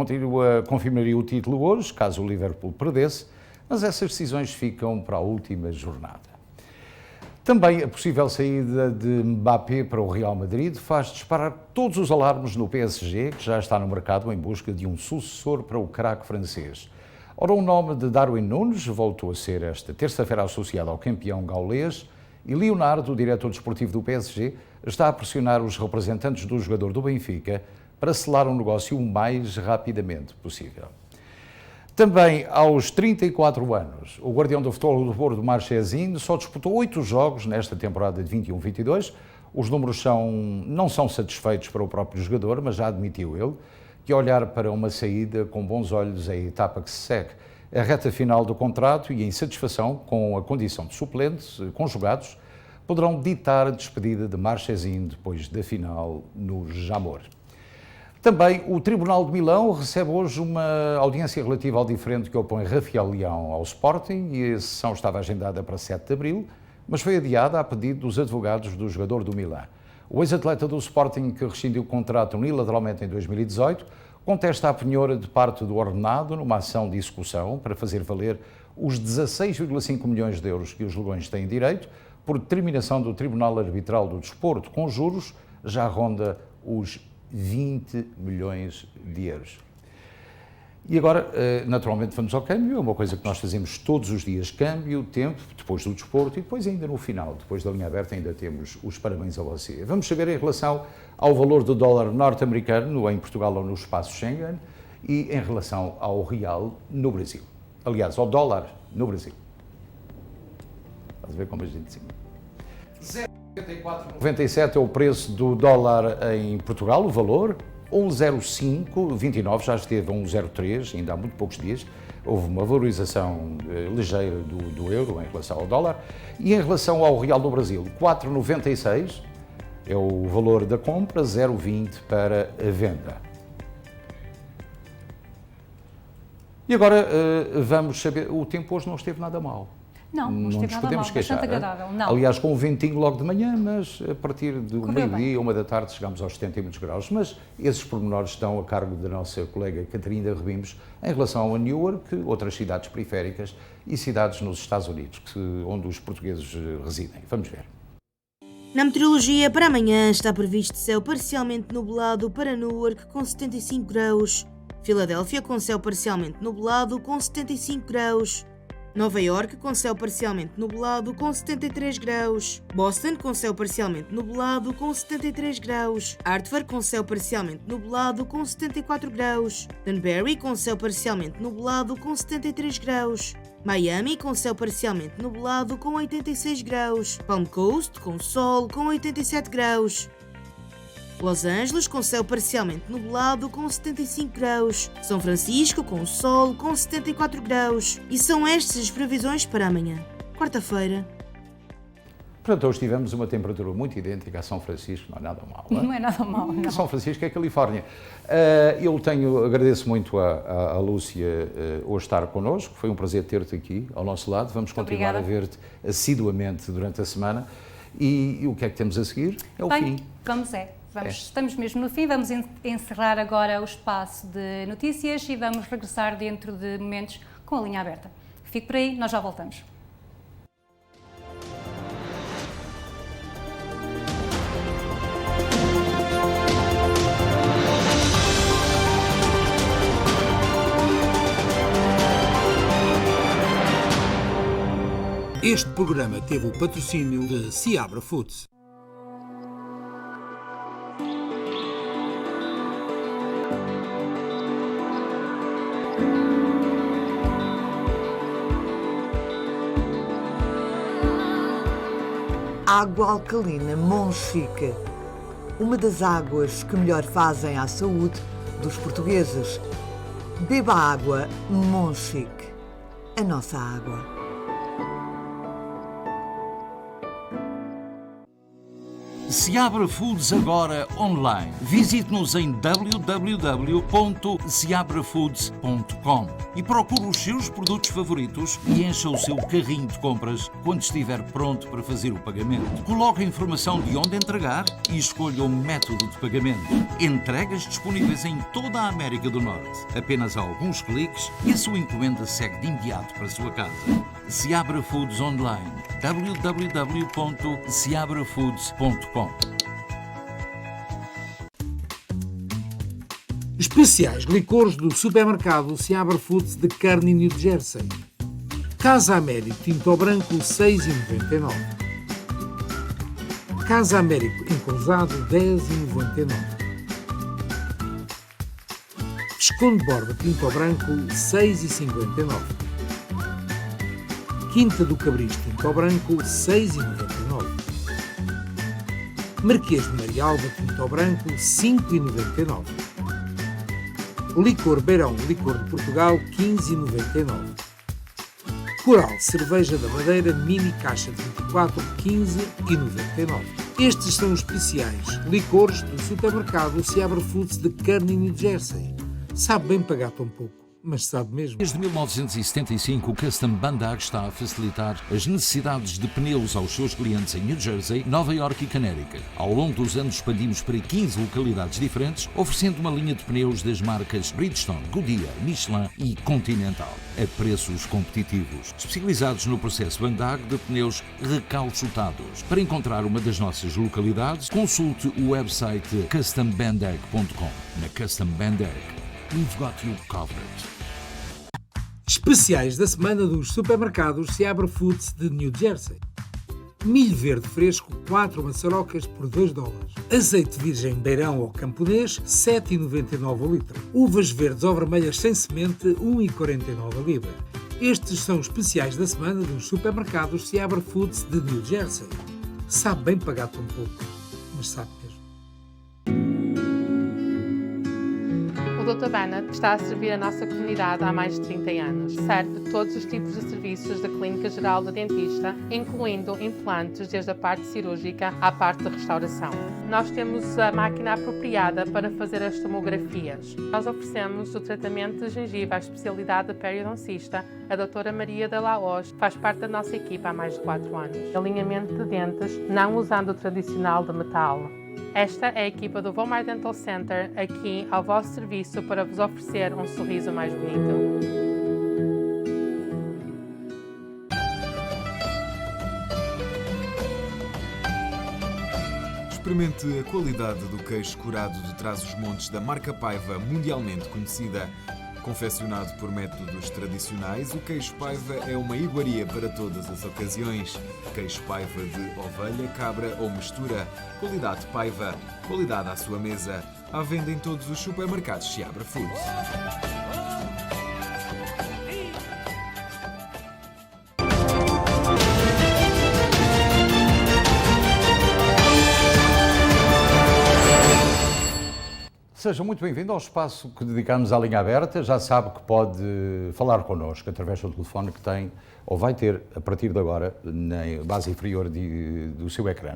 confirmaria o título hoje, caso o Liverpool perdesse, mas essas decisões ficam para a última jornada. Também a possível saída de Mbappé para o Real Madrid faz disparar todos os alarmes no PSG, que já está no mercado em busca de um sucessor para o craque francês. Ora, o nome de Darwin Núñez voltou a ser esta terça-feira associado ao campeão gaulês e Leonardo, o diretor desportivo do PSG, está a pressionar os representantes do jogador do Benfica para selar um negócio o mais rapidamente possível. Também aos 34 anos, o guardião do futebol do Porto, Marchesín, só disputou 8 jogos nesta temporada de 21-22. Os números não são satisfeitos para o próprio jogador, mas já admitiu ele que olhar para uma saída com bons olhos é a etapa que se segue. A reta final do contrato e a insatisfação com a condição de suplente, conjugados, poderão ditar a despedida de Marchesín depois da final no Jamor. Também o Tribunal de Milão recebe hoje uma audiência relativa ao diferendo que opõe Rafael Leão ao Sporting e a sessão estava agendada para 7 de abril, mas foi adiada a pedido dos advogados do jogador do Milão. O ex-atleta do Sporting, que rescindiu o contrato unilateralmente em 2018, contesta a penhora de parte do ordenado numa ação de execução para fazer valer os 16,5 milhões de euros que os Leões têm direito, por determinação do Tribunal Arbitral do Desporto, com juros, já ronda os 20 milhões de euros. E agora, naturalmente, vamos ao câmbio, é uma coisa que nós fazemos todos os dias, câmbio, tempo, depois do desporto e depois ainda no final, depois da linha aberta, ainda temos os parabéns a você. Vamos saber em relação ao valor do dólar norte-americano em Portugal ou no espaço Schengen e em relação ao real no Brasil. Aliás, ao dólar no Brasil. Estás a ver como a gente sim. 0,9497 é o preço do dólar em Portugal, o valor. 1,0529, já esteve a 1,03, ainda há muito poucos dias. Houve uma valorização ligeira do euro em relação ao dólar. E em relação ao real do Brasil, 4,96 é o valor da compra, 0,20 para a venda. E agora vamos saber, o tempo hoje não esteve nada mal. Não esteve nada mal, bastante agradável. Não. Aliás, com um ventinho logo de manhã, mas a partir do meio-dia, 1 da tarde, chegamos aos 70 e muitos graus. Mas esses pormenores estão a cargo da nossa colega Catarina Rebimos em relação a Newark, outras cidades periféricas e cidades nos Estados Unidos, onde os portugueses residem. Vamos ver. Na meteorologia, para amanhã está previsto céu parcialmente nublado para Newark com 75 graus. Filadélfia com céu parcialmente nublado com 75 graus. Nova Iorque com céu parcialmente nublado com 73 graus. Boston com céu parcialmente nublado com 73 graus. Hartford com céu parcialmente nublado com 74 graus. Danbury com céu parcialmente nublado com 73 graus. Miami com céu parcialmente nublado com 86 graus. Palm Coast com sol com 87 graus. Los Angeles com céu parcialmente nublado com 75 graus. São Francisco com sol com 74 graus. E são estas as previsões para amanhã, quarta-feira. Portanto, hoje tivemos uma temperatura muito idêntica a São Francisco, não é nada mal. Não é nada mal, não. São Francisco é Califórnia. Agradeço muito a Lúcia hoje estar connosco, foi um prazer ter-te aqui ao nosso lado. Vamos continuar a ver-te assiduamente durante a semana. E o que é que temos a seguir? É o fim. Estamos mesmo no fim, vamos encerrar agora o espaço de notícias e vamos regressar dentro de momentos com a linha aberta. Fique por aí, nós já voltamos. Este programa teve o patrocínio de Seabra Foods. Água alcalina Monchique, uma das águas que melhor fazem à saúde dos portugueses. Beba água Monchique, a nossa água. Seabra Foods agora online. Visite-nos em www.seabrafoods.com e procure os seus produtos favoritos e encha o seu carrinho de compras quando estiver pronto para fazer o pagamento. Coloque a informação de onde entregar e escolha o método de pagamento. Entregas disponíveis em toda a América do Norte. Apenas alguns cliques e a sua encomenda segue de imediato para a sua casa. Seabra Foods online. www.seabrafoods.com. Especiais licores do supermercado Seabra Foods de Kearney, New Jersey. Casa Américo Tinto Branco 6,99. Casa Américo Encruzado 10,99. Visconde de Borba Tinto Branco 6,59. Quinta do Cabris Tinto Branco 6,99. Marquês de Marialva Tinto Branco 5,99. Licor Beirão Licor de Portugal 15,99. Coral Cerveja da Madeira Mini Caixa de 24 15,99. Estes são os especiais licores do supermercado Seabra Foods de Kearney, New Jersey. Sabe bem pagar tão pouco. mas sabe mesmo. Desde 1975, o Custom Bandag está a facilitar as necessidades de pneus aos seus clientes em New Jersey, Nova York e Connecticut. Ao longo dos anos expandimos para 15 localidades diferentes, oferecendo uma linha de pneus das marcas Bridgestone, Goodyear, Michelin e Continental, a preços competitivos. Especializados no processo Bandag de pneus recalchutados. Para encontrar uma das nossas localidades, consulte o website custombandag.com. Na Custom Bandag, we've got you covered. Especiais da semana dos supermercados Seabra Foods de New Jersey. Milho verde fresco, 4 maçarocas por $2. Azeite virgem beirão ou camponês, 7,99 o litro. Uvas verdes ou vermelhas sem semente, 1,49 a libra. Estes são os especiais da semana dos supermercados Seabra Foods de New Jersey. Sabe bem pagar tão pouco, mas sabe mesmo. O Dr. Bennett está a servir a nossa comunidade há mais de 30 anos. Serve todos os tipos de serviços da Clínica Geral da Dentista, incluindo implantes desde a parte cirúrgica à parte de restauração. Nós temos a máquina apropriada para fazer as tomografias. Nós oferecemos o tratamento de gengiva à especialidade de periodoncista. A doutora Maria de Laos faz parte da nossa equipa há mais de 4 anos. Alinhamento de dentes, não usando o tradicional de metal. Esta é a equipa do Vomar Dental Center, aqui ao vosso serviço para vos oferecer um sorriso mais bonito. Experimente a qualidade do queijo curado de Trás-os-Montes da marca Paiva, mundialmente conhecida. Confeccionado por métodos tradicionais, o queijo Paiva é uma iguaria para todas as ocasiões. Queijo Paiva de ovelha, cabra ou mistura. Qualidade Paiva. Qualidade à sua mesa. À venda em todos os supermercados Seabra Foods. Seja muito bem-vindo ao espaço que dedicamos à linha aberta. Já sabe que pode falar connosco através do telefone que tem, ou vai ter, a partir de agora, na base inferior do seu ecrã.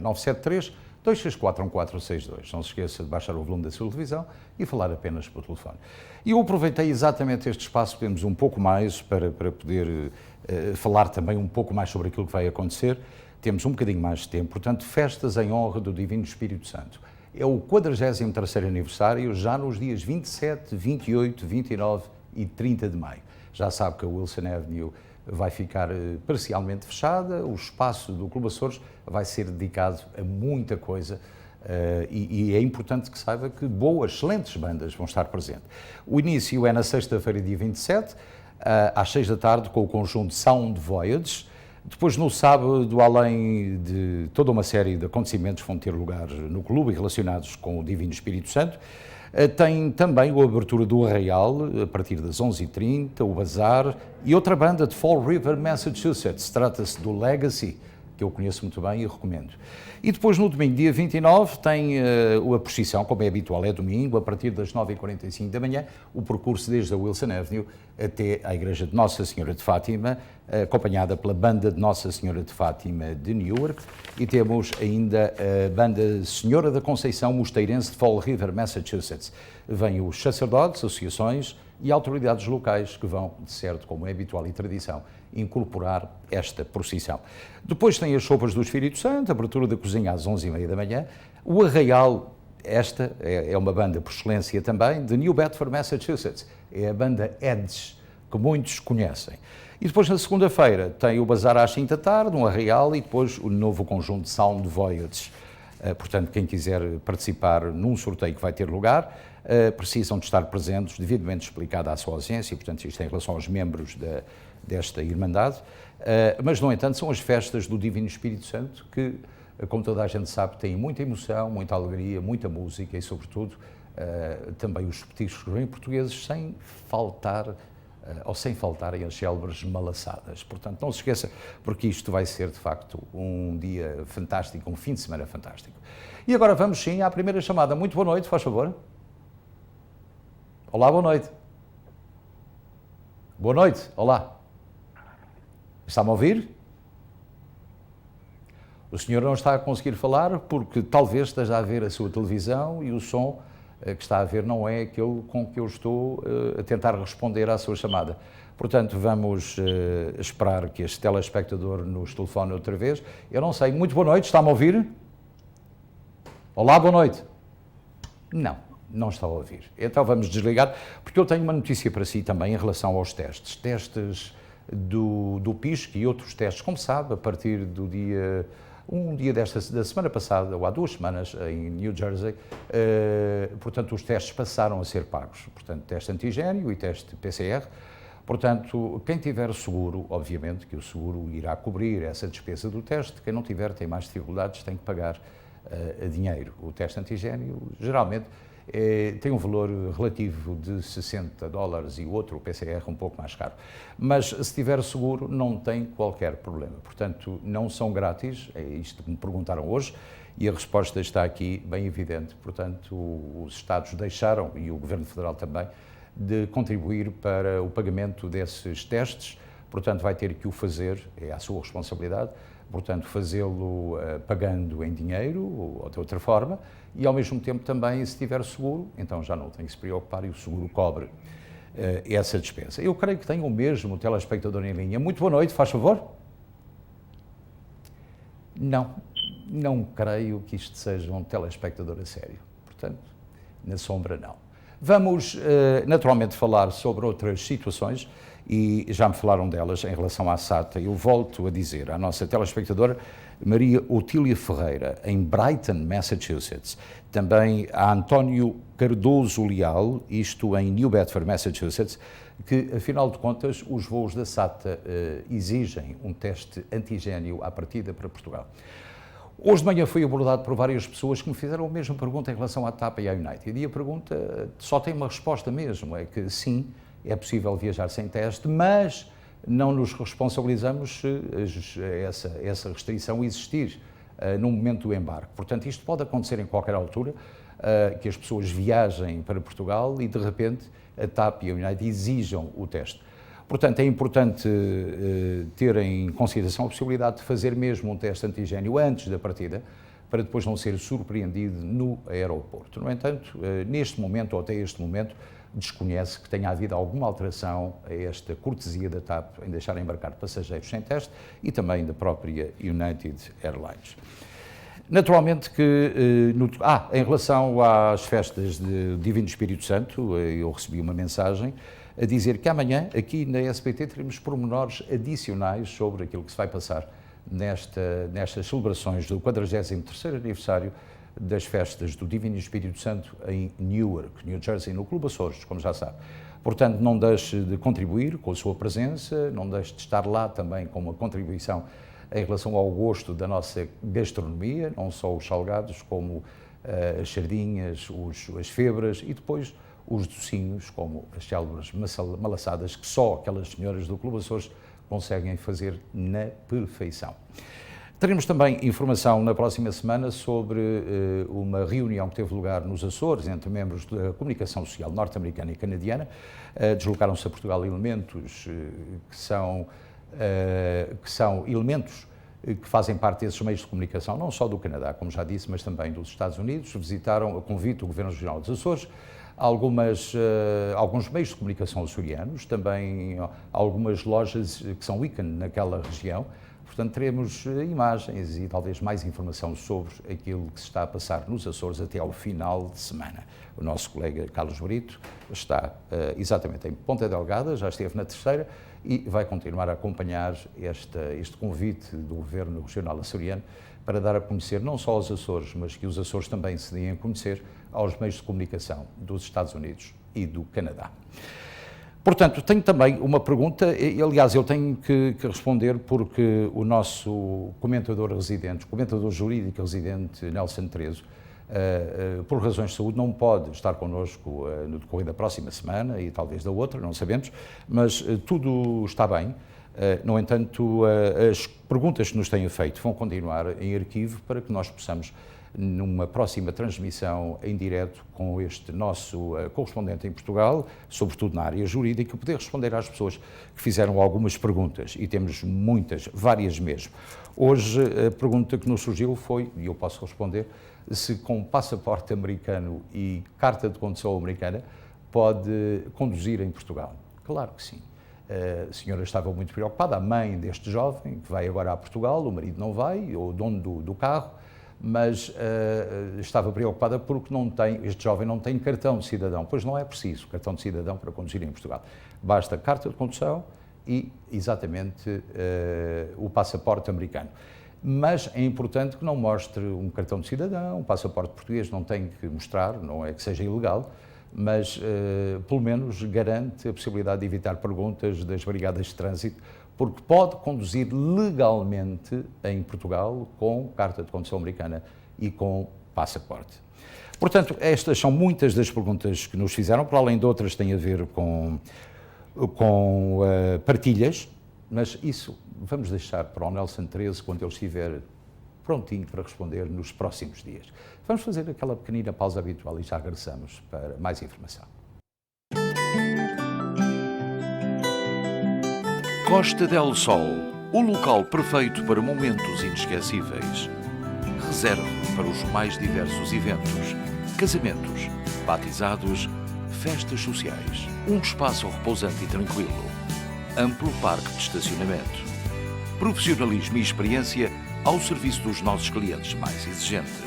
973-264-1462. Não se esqueça de baixar o volume da sua televisão e falar apenas por telefone. E eu aproveitei exatamente este espaço, temos um pouco mais para poder falar também um pouco mais sobre aquilo que vai acontecer. Temos um bocadinho mais de tempo, portanto, festas em honra do Divino Espírito Santo. É o 43º aniversário, já nos dias 27, 28, 29 e 30 de maio. Já sabe que a Wilson Avenue vai ficar parcialmente fechada, o espaço do Clube Açores vai ser dedicado a muita coisa e é importante que saiba que boas, excelentes bandas vão estar presentes. O início é na sexta-feira, dia 27, às 6 da tarde, com o conjunto Sound Voyage. Depois, no sábado, além de toda uma série de acontecimentos que vão ter lugar no clube relacionados com o Divino Espírito Santo, tem também a abertura do Arraial, a partir das 11h30, o Bazar e outra banda de Fall River, Massachusetts. Trata-se do Legacy, que eu conheço muito bem e recomendo. E depois, no domingo, dia 29, tem a procissão, como é habitual, é domingo, a partir das 9h45 da manhã, o percurso desde a Wilson Avenue até à Igreja de Nossa Senhora de Fátima, acompanhada pela Banda de Nossa Senhora de Fátima de Newark, e temos ainda a Banda Senhora da Conceição Mosteirense de Fall River, Massachusetts. Vêm os sacerdotes, associações e autoridades locais que vão, de certo, como é habitual e tradição, incorporar esta procissão. Depois tem as sopas do Espírito Santo, a abertura da cozinha às 11h30 da manhã. O Arraial, esta é uma banda por excelência também, de New Bedford, Massachusetts. É a banda Edge, que muitos conhecem. E depois, na segunda-feira, tem o Bazar às 5 da tarde, um Arraial, e depois o novo conjunto Sound Voyage. Portanto, quem quiser participar num sorteio que vai ter lugar, precisam de estar presentes, devidamente explicada a sua ausência, portanto, isto em relação aos membros desta Irmandade, mas, no entanto, são as festas do Divino Espírito Santo que, como toda a gente sabe, têm muita emoção, muita alegria, muita música e, sobretudo, também os petiscos bem portugueses, sem faltarem as célebres malaçadas. Portanto, não se esqueça, porque isto vai ser, de facto, um dia fantástico, um fim de semana fantástico. E agora vamos, sim, à primeira chamada. Muito boa noite, faz favor. Olá, boa noite. Boa noite, olá. Está-me a ouvir? O senhor não está a conseguir falar porque talvez esteja a ver a sua televisão e o som que está a ver não é aquele com que eu estou a tentar responder à sua chamada. Portanto, vamos esperar que este telespectador nos telefone outra vez. Eu não sei. Muito boa noite, está-me a ouvir? Olá, boa noite. Não está a ouvir. Então vamos desligar, porque eu tenho uma notícia para si também em relação aos testes. Testes do PISC e outros testes, como sabe, a partir do dia... Um dia da semana passada, ou há 2 semanas, em New Jersey, portanto, os testes passaram a ser pagos. Portanto, teste antigênio e teste PCR. Portanto, quem tiver seguro, obviamente que o seguro irá cobrir essa despesa do teste. Quem não tiver, tem mais dificuldades, tem que pagar dinheiro. O teste antigênio, geralmente, tem um valor relativo de $60 e o outro, o PCR, um pouco mais caro. Mas se tiver seguro, não tem qualquer problema. Portanto, não são grátis, é isto que me perguntaram hoje, e a resposta está aqui bem evidente. Portanto, os Estados deixaram, e o Governo Federal também, de contribuir para o pagamento desses testes. Portanto, vai ter que o fazer, é a sua responsabilidade, portanto, fazê-lo pagando em dinheiro ou de outra forma, e ao mesmo tempo também, se tiver seguro, então já não tem que se preocupar e o seguro cobre essa despesa. Eu creio que tem o mesmo telespectador em linha. Muito boa noite, faz favor. Não creio que isto seja um telespectador a sério. Portanto, na sombra não. Vamos, naturalmente, falar sobre outras situações, e já me falaram delas em relação à SATA. Eu volto a dizer à nossa telespectadora Maria Otília Ferreira, em Brighton, Massachusetts. Também a António Cardoso Leal, isto em New Bedford, Massachusetts, que, afinal de contas, os voos da SATA exigem um teste antigênio à partida para Portugal. Hoje de manhã fui abordado por várias pessoas que me fizeram a mesma pergunta em relação à TAP e à United. E a pergunta só tem uma resposta mesmo, é que sim, é possível viajar sem teste, mas não nos responsabilizamos se essa restrição existir no momento do embarque. Portanto, isto pode acontecer em qualquer altura, que as pessoas viajem para Portugal e, de repente, a TAP e a United exijam o teste. Portanto, é importante ter em consideração a possibilidade de fazer mesmo um teste antigênio antes da partida, para depois não ser surpreendido no aeroporto. No entanto, neste momento, ou até este momento, desconhece que tenha havido alguma alteração a esta cortesia da TAP em deixar embarcar passageiros sem teste e também da própria United Airlines. Naturalmente que, em relação às festas de Divino Espírito Santo, eu recebi uma mensagem a dizer que amanhã, aqui na SBT, teremos pormenores adicionais sobre aquilo que se vai passar nestas celebrações do 43º aniversário das festas do Divino Espírito Santo em Newark, New Jersey, no Clube Açores, como já sabe. Portanto, não deixe de contribuir com a sua presença, não deixe de estar lá também com uma contribuição em relação ao gosto da nossa gastronomia, não só os salgados, como as sardinhas, as febras e depois os docinhos, como as célebres malaçadas, que só aquelas senhoras do Clube Açores conseguem fazer na perfeição. Teremos também informação na próxima semana sobre uma reunião que teve lugar nos Açores entre membros da comunicação social norte-americana e canadiana. Deslocaram-se a Portugal elementos que são elementos que fazem parte desses meios de comunicação, não só do Canadá, como já disse, mas também dos Estados Unidos. Visitaram, a convite do Governo Regional dos Açores, alguns meios de comunicação açorianos, também algumas lojas que são ícone naquela região. Portanto, teremos imagens e talvez mais informação sobre aquilo que se está a passar nos Açores até ao final de semana. O nosso colega Carlos Brito está exatamente em Ponta Delgada, já esteve na terceira e vai continuar a acompanhar este convite do Governo Regional Açoriano para dar a conhecer não só aos Açores, mas que os Açores também se deem a conhecer aos meios de comunicação dos Estados Unidos e do Canadá. Portanto, tenho também uma pergunta, e, aliás, eu tenho que responder porque o nosso comentador jurídico residente, Nelson Trezo, por razões de saúde, não pode estar connosco no decorrer da próxima semana e talvez da outra, não sabemos, mas tudo está bem. No entanto, as perguntas que nos têm feito vão continuar em arquivo para que nós possamos, numa próxima transmissão em direto com este nosso correspondente em Portugal, sobretudo na área jurídica, poder responder às pessoas que fizeram algumas perguntas, e temos muitas, várias mesmo. Hoje a pergunta que nos surgiu foi, e eu posso responder, se com passaporte americano e carta de condução americana pode conduzir em Portugal. Claro que sim. A senhora estava muito preocupada, a mãe deste jovem, que vai agora a Portugal, o marido não vai, o dono do carro, mas estava preocupada porque este jovem não tem cartão de cidadão, pois não é preciso cartão de cidadão para conduzir em Portugal. Basta carta de condução e, exatamente, o passaporte americano. Mas é importante que não mostre um cartão de cidadão, um passaporte português não tem que mostrar, não é que seja ilegal, mas pelo menos garante a possibilidade de evitar perguntas das brigadas de trânsito, porque pode conduzir legalmente em Portugal com carta de condução americana e com passaporte. Portanto, estas são muitas das perguntas que nos fizeram, para além de outras têm a ver com partilhas, mas isso vamos deixar para o Nelson 13 quando ele estiver prontinho para responder nos próximos dias. Vamos fazer aquela pequenina pausa habitual e já regressamos para mais informação. Costa del Sol, o local perfeito para momentos inesquecíveis. Reserve para os mais diversos eventos, casamentos, batizados, festas sociais. Um espaço repousante e tranquilo. Amplo parque de estacionamento. Profissionalismo e experiência ao serviço dos nossos clientes mais exigentes.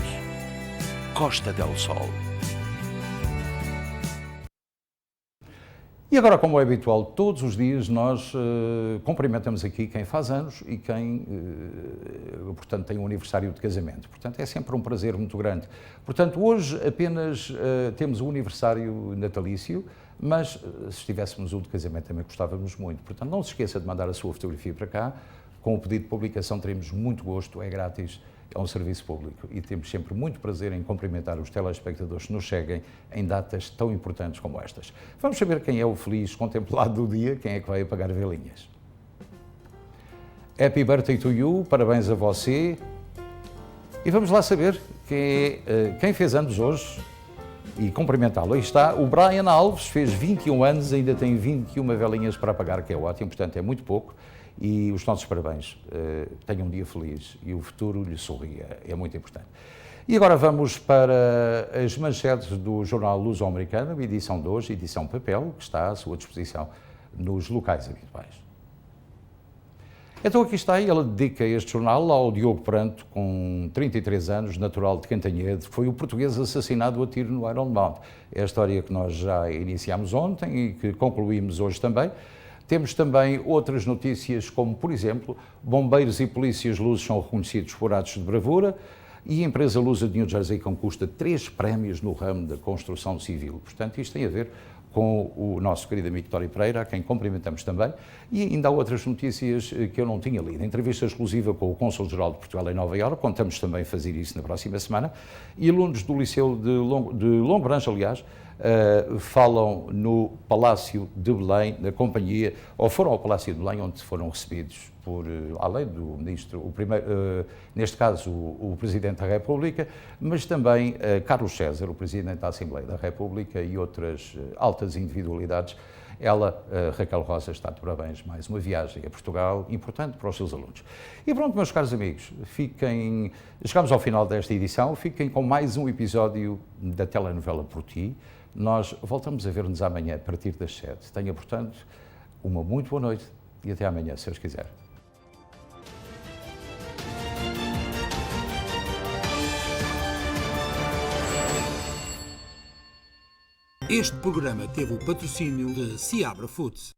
Costa del Sol. E agora, como é habitual, todos os dias nós cumprimentamos aqui quem faz anos e quem, portanto, tem um aniversário de casamento. Portanto, é sempre um prazer muito grande. Portanto, hoje apenas temos o aniversário natalício, mas se tivéssemos o de casamento também gostávamos muito. Portanto, não se esqueça de mandar a sua fotografia para cá. Com o pedido de publicação teremos muito gosto, é grátis, é um serviço público e temos sempre muito prazer em cumprimentar os telespectadores que nos seguem em datas tão importantes como estas. Vamos saber quem é o feliz contemplado do dia, quem é que vai apagar velinhas. Happy birthday to you, parabéns a você. E vamos lá saber quem fez anos hoje e cumprimentá-lo. Aí está, o Brian Alves fez 21 anos, ainda tem 21 velinhas para apagar, que é ótimo, portanto é muito pouco. E os nossos parabéns, tenham um dia feliz e o futuro lhe sorria, é muito importante. E agora vamos para as manchetes do jornal Luso-Americano, edição de hoje, edição papel, que está à sua disposição nos locais habituais. Então aqui está, ele dedica este jornal ao Diogo Pranto, com 33 anos, natural de Cantanhede, foi o português assassinado a tiro no Iron Mount. É a história que nós já iniciámos ontem e que concluímos hoje também. Temos também outras notícias, como, por exemplo, bombeiros e polícias lusos são reconhecidos por atos de bravura e a empresa lusa de New Jersey conquista 3 prémios no ramo da construção civil. Portanto, isto tem a ver com o nosso querido amigo Tório Pereira, a quem cumprimentamos também, e ainda há outras notícias que eu não tinha lido. Entrevista exclusiva com o Cônsul-Geral de Portugal em Nova Iorque, contamos também fazer isso na próxima semana, e alunos do Liceu de Longo Branco, aliás, falam no Palácio de Belém, da companhia, ou foram ao Palácio de Belém, onde foram recebidos por, além do Ministro, neste caso o Presidente da República, mas também Carlos César, o Presidente da Assembleia da República e outras altas individualidades. Ela, Raquel Rosa, está de parabéns, mais uma viagem a Portugal, importante para os seus alunos. E pronto, meus caros amigos, chegamos ao final desta edição, fiquem com mais um episódio da telenovela Por Ti. Nós voltamos a ver-nos amanhã, a partir das 7. Tenha, portanto, uma muito boa noite e até amanhã, se Deus quiser. Este programa teve o patrocínio de Seabra Foods.